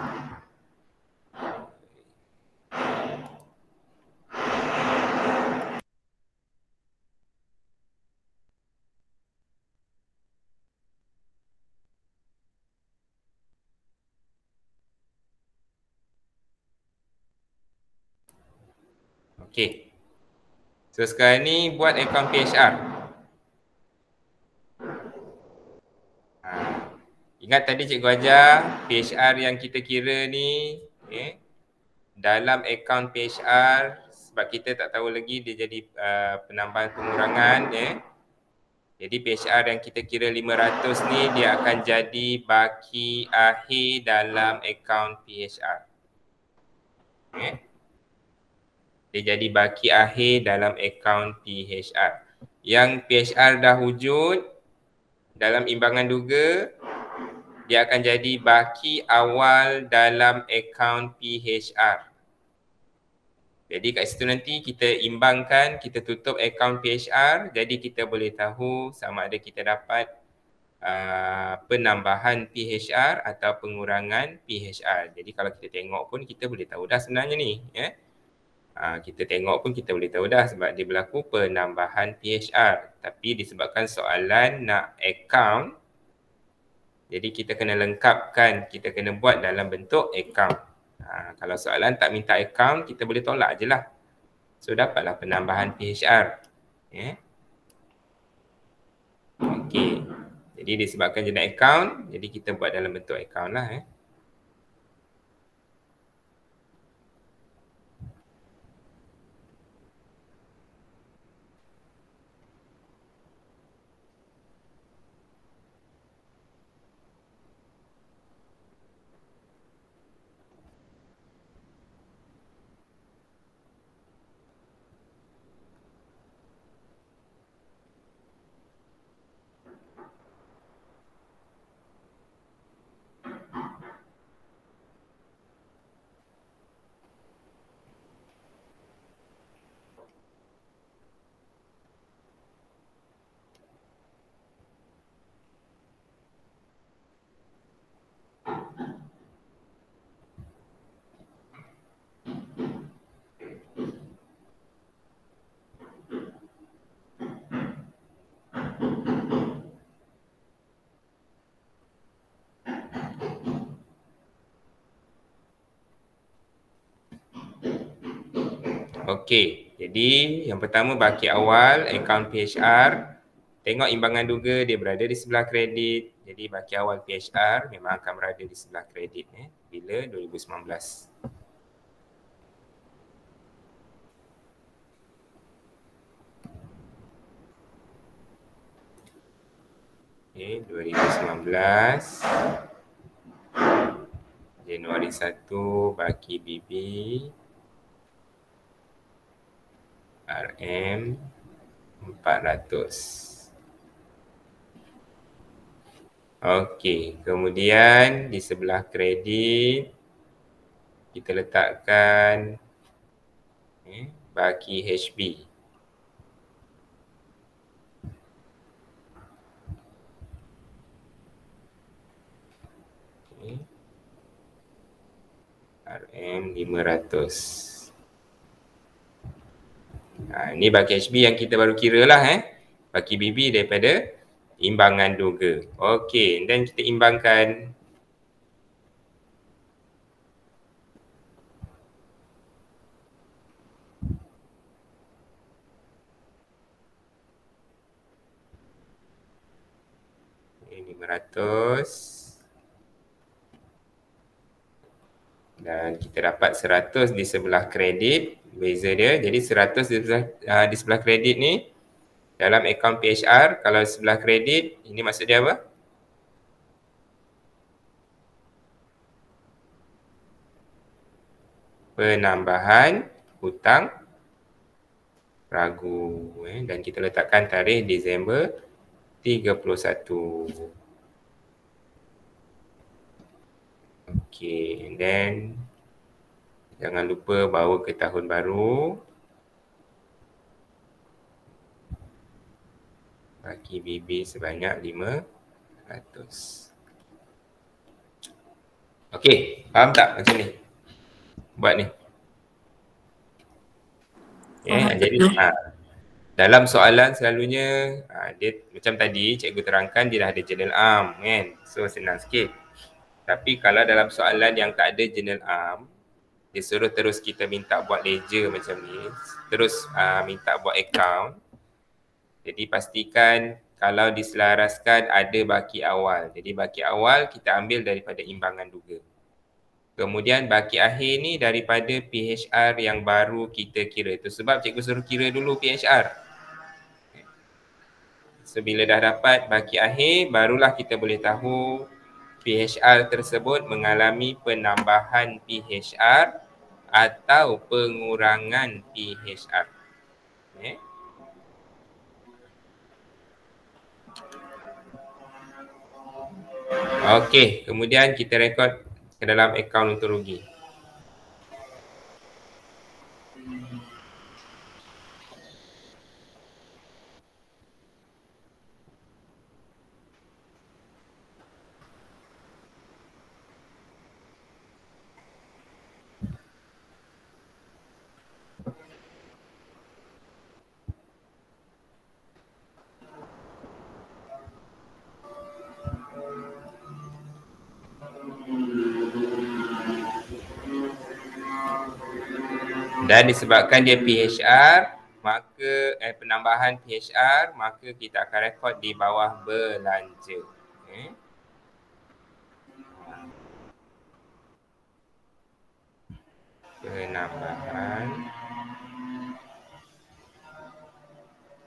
Okay. So sekarang ni buat akaun PHR. Ingat tadi cikgu ajar PHR yang kita kira ni dalam akaun PHR, sebab kita tak tahu lagi dia jadi penambahan pengurangan Jadi PHR yang kita kira 500 ni dia akan jadi baki akhir dalam akaun PHR. Dia jadi baki akhir dalam akaun PHR. Yang PHR dah wujud dalam imbangan duga, dia akan jadi baki awal dalam akaun PHR. Jadi kat situ nanti kita imbangkan, kita tutup akaun PHR, jadi kita boleh tahu sama ada kita dapat penambahan PHR atau pengurangan PHR. Jadi kalau kita tengok pun kita boleh tahu dah sebenarnya ni. Kita tengok pun kita boleh tahu dah sebab dia berlaku penambahan PHR. Tapi disebabkan soalan nak account, jadi kita kena lengkapkan, kita kena buat dalam bentuk account. Kalau soalan tak minta account, kita boleh tolak je lah. So dapatlah penambahan PHR. Okay. Jadi disebabkan je nak account, jadi kita buat dalam bentuk account lah. Okey, jadi yang pertama baki awal, akaun PHR. Tengok imbangan duga dia berada di sebelah kredit. Jadi baki awal PHR memang akan berada di sebelah kredit bila 2019. Okay, 2019. Januari 1 baki BB. RM 400. Okey, kemudian di sebelah kredit kita letakkan baki HB. RM 500. Ini baki HB yang kita baru kira lah baki BB daripada imbangan duga. Okey, dan kita imbangkan. Ini 500. Dan kita dapat 100 di sebelah kredit. Beza dia, jadi 100 di sebelah kredit ni dalam akaun PHR. Kalau sebelah kredit, ini maksud dia apa? penambahan hutang ragu. Dan kita letakkan tarikh Disember 31. Okay, and then jangan lupa bawa ke tahun baru. Bagi BB sebanyak 500. Okey, faham tak macam ni? Buat ni. Faham, Jadi cikgu. dalam soalan selalunya dia macam tadi cikgu terangkan dia dah ada journal arm kan. So senang sikit. Tapi kalau dalam soalan yang tak ada journal arm, dia suruh terus kita minta buat ledger macam ni, terus minta buat account. Jadi pastikan kalau diselaraskan ada baki awal. Jadi baki awal kita ambil daripada imbangan duga. Kemudian baki akhir ni daripada PHR yang baru kita kira. Itu sebab cikgu suruh kira dulu PHR. So bila dah dapat baki akhir, barulah kita boleh tahu PHR tersebut mengalami penambahan PHR atau pengurangan PHR. Okey, kemudian kita rekod ke dalam akaun untung rugi. Dan disebabkan dia PHR, maka penambahan PHR, maka kita akan rekod di bawah belanja. Penambahan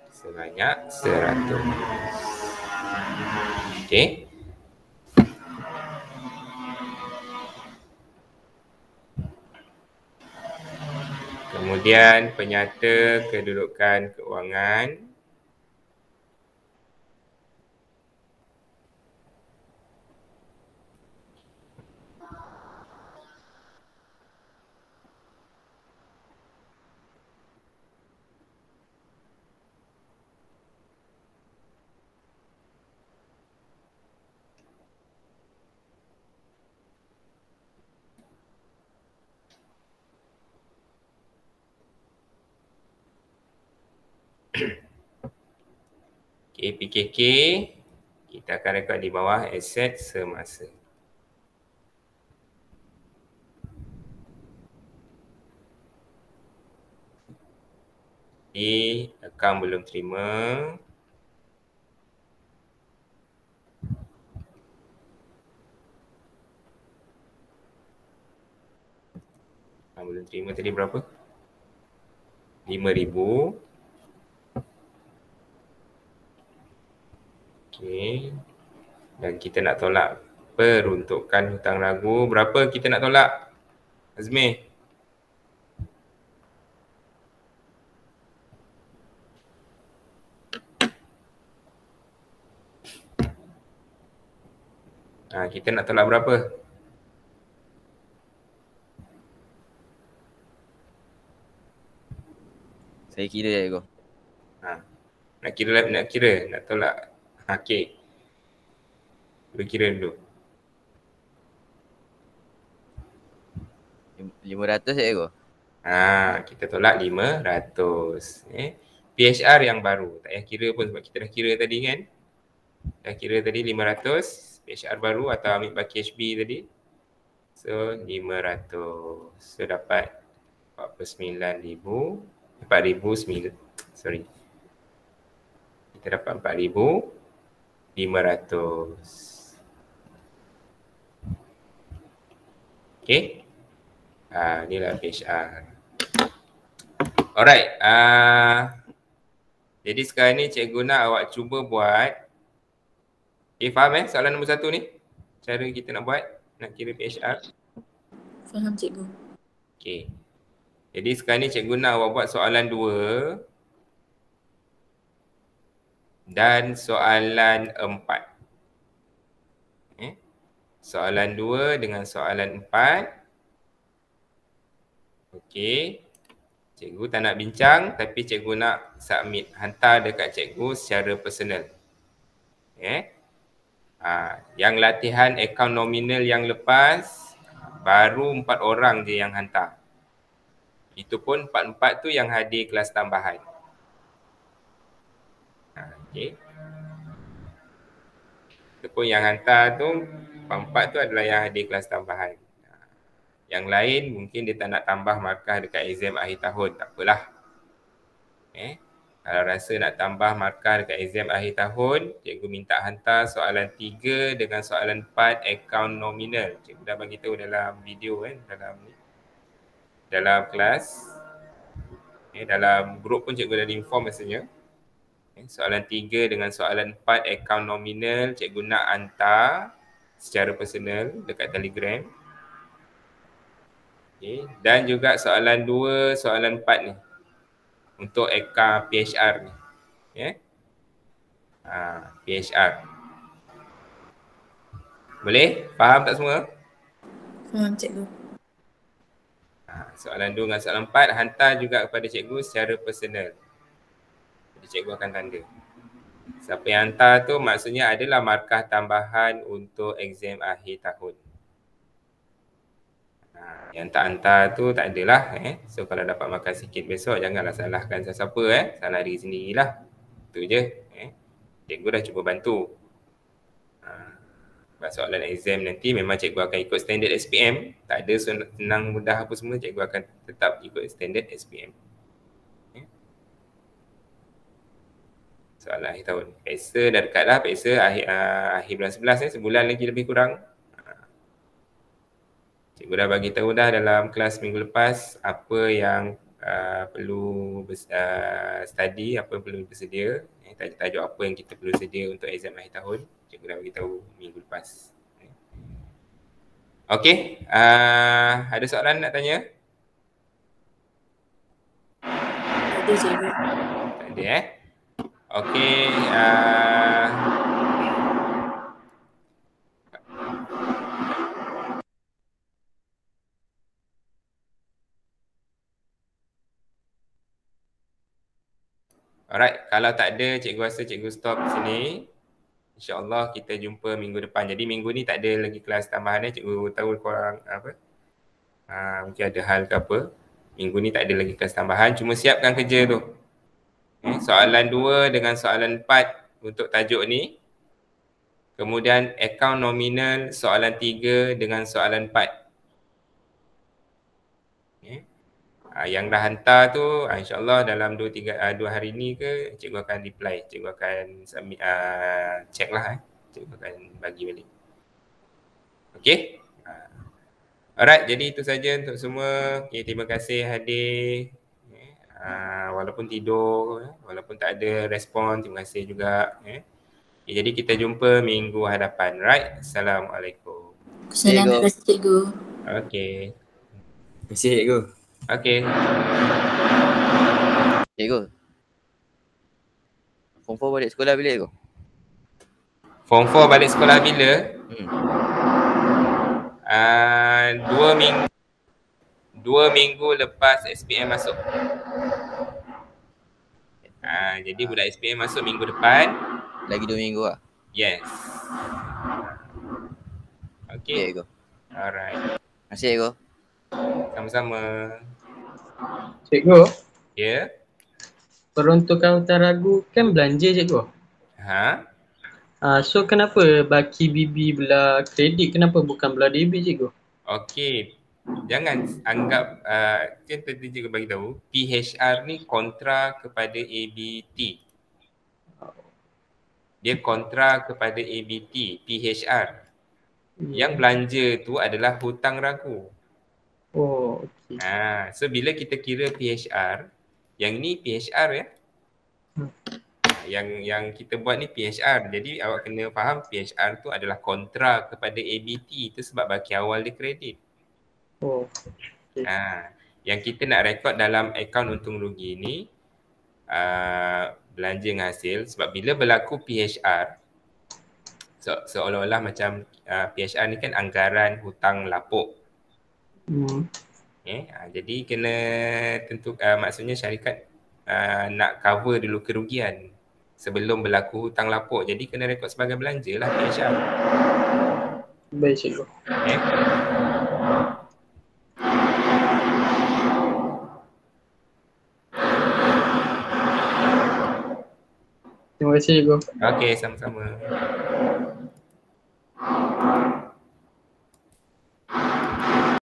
sebanyak 100. Okey. Kemudian penyata kedudukan keuangan. Okay, PKK kita akan rekod di bawah aset semasa. Di akaun belum terima. Akaun belum terima tadi berapa? 5,000. Okey. Dan kita nak tolak peruntukan hutang ragu. Berapa kita nak tolak? Azmi? Kita nak tolak berapa? Saya kira je cikgu. Nak kira, nak tolak. Okey. Kira dulu. 500 cikgu. Kita tolak 500. PHR yang baru. Tak payah kira pun sebab kita dah kira tadi kan. Dah kira tadi 500. PHR baru atau ambil baki HB tadi. So 500. So dapat 49,000. 4,009. Sorry. Kita dapat 4,500. Okay. Inilah PHR. Alright. Jadi sekarang ni cikgu nak awak cuba buat. Faham soalan nombor 1 ni? Cara kita nak buat, nak kira PHR. Faham, cikgu. Okey. Jadi sekarang ni cikgu nak awak buat soalan 2 dan soalan 4. Soalan 2 dengan soalan 4. Okey. Cikgu tak nak bincang tapi cikgu nak submit, hantar dekat cikgu secara personal. Yang latihan akaun nominal yang lepas baru 4 orang je yang hantar. Itu pun 4-4 tu yang hadir kelas tambahan. Okey. Itu pun yang hantar tu 4-4 tu adalah yang hadir kelas tambahan. Yang lain mungkin dia tak nak tambah markah dekat exam akhir tahun, tak apalah. Kalau rasa nak tambah markah dekat exam akhir tahun, cikgu minta hantar soalan 3 dengan soalan 4 akaun nominal. Cikgu dah bagi tahu dalam video dalam kelas. Dalam grup pun cikgu dah inform rasanya. Soalan 3 dengan soalan 4 akaun nominal cikgu nak hantar secara personal dekat Telegram. Dan juga soalan 2, soalan 4 ni untuk akaun PHR ni. PHR. Boleh? Faham tak semua? Faham cikgu. Soalan 2 dengan soalan 4 hantar juga kepada cikgu secara personal. Jadi cikgu akan tanda. Siapa yang hantar tu maksudnya adalah markah tambahan untuk exam akhir tahun. Yang tak hantar tu tak adalah. So kalau dapat markah sikit besok janganlah salahkan siapa-siapa. Salah diri sendirilah. Itu je. Cikgu dah cuba bantu. Sebab soalan exam nanti memang cikgu akan ikut standard SPM. Tak ada senang mudah apa semua, cikgu akan tetap ikut standard SPM. Soalan akhir tahun. Peksa dah dekat dah. Peksa akhir bulan 11 sebulan lagi lebih kurang. Cikgu dah bagi tahu dah dalam kelas minggu lepas apa yang perlu study, apa yang perlu bersedia. Tajuk-tajuk apa yang kita perlu sedia untuk exam akhir tahun. Cikgu dah bagi tahu minggu lepas. Okey, ada soalan nak tanya? Ada cikgu. Tak ada Okey, alright, kalau tak ada cikgu rasa cikgu stop sini. InsyaAllah kita jumpa minggu depan. Jadi minggu ni tak ada lagi kelas tambahan cikgu tahu korang apa. Mungkin ada hal ke apa. Minggu ni tak ada lagi kelas tambahan, cuma siapkan kerja tu. Soalan 2 dengan soalan 4 untuk tajuk ni. Kemudian akaun nominal soalan 3 dengan soalan 4. Yang dah hantar tu insyaAllah dalam 2 hari ni ke cikgu akan reply. Cikgu akan submit, check lah. Cikgu akan bagi balik. Okay. Alright, jadi itu saja untuk semua. Okay, terima kasih hadir. Walaupun tidur, walaupun tak ada respon, terima kasih juga. Okay, jadi kita jumpa minggu hadapan. Right? Assalamualaikum. Terima kasih cikgu. Okay. Terima kasih cikgu. Okay. Cikgu. Form 4 balik sekolah bila cikgu? Form 4 balik sekolah bila? 2 minggu lepas SPM masuk. Jadi budak SPM masuk minggu depan. Lagi 2 minggu lah? Yes. Okay. Cikgu. Alright. Terima kasih cikgu. Sama-sama. Cikgu, Ya. peruntukan hutang ragu kan belanja cikgu. So kenapa baki BB belah kredit, kenapa bukan belah debit cikgu? Okey. Jangan anggap kan tadi cikgu bagi tahu PHR ni kontra kepada ABT. Dia kontra kepada ABT, PHR. Yang belanja tu adalah hutang ragu. Oh, okey. So bila kita kira PHR, yang ni PHR ya. Yang kita buat ni PHR. Jadi awak kena faham PHR tu adalah kontra kepada ABT. Itu sebab baki awal dia kredit. Oh. Yang kita nak rekod dalam akaun untung rugi ni belanja dengan hasil, sebab bila berlaku PHR seolah-olah macam PHR ni kan anggaran hutang lapuk. Jadi kena tentu maksudnya syarikat nak cover dulu kerugian sebelum berlaku hutang lapuk. Jadi kena rekod sebagai belanja lah PHR. Baik cikgu. Terima kasih cikgu. Okey, sama-sama.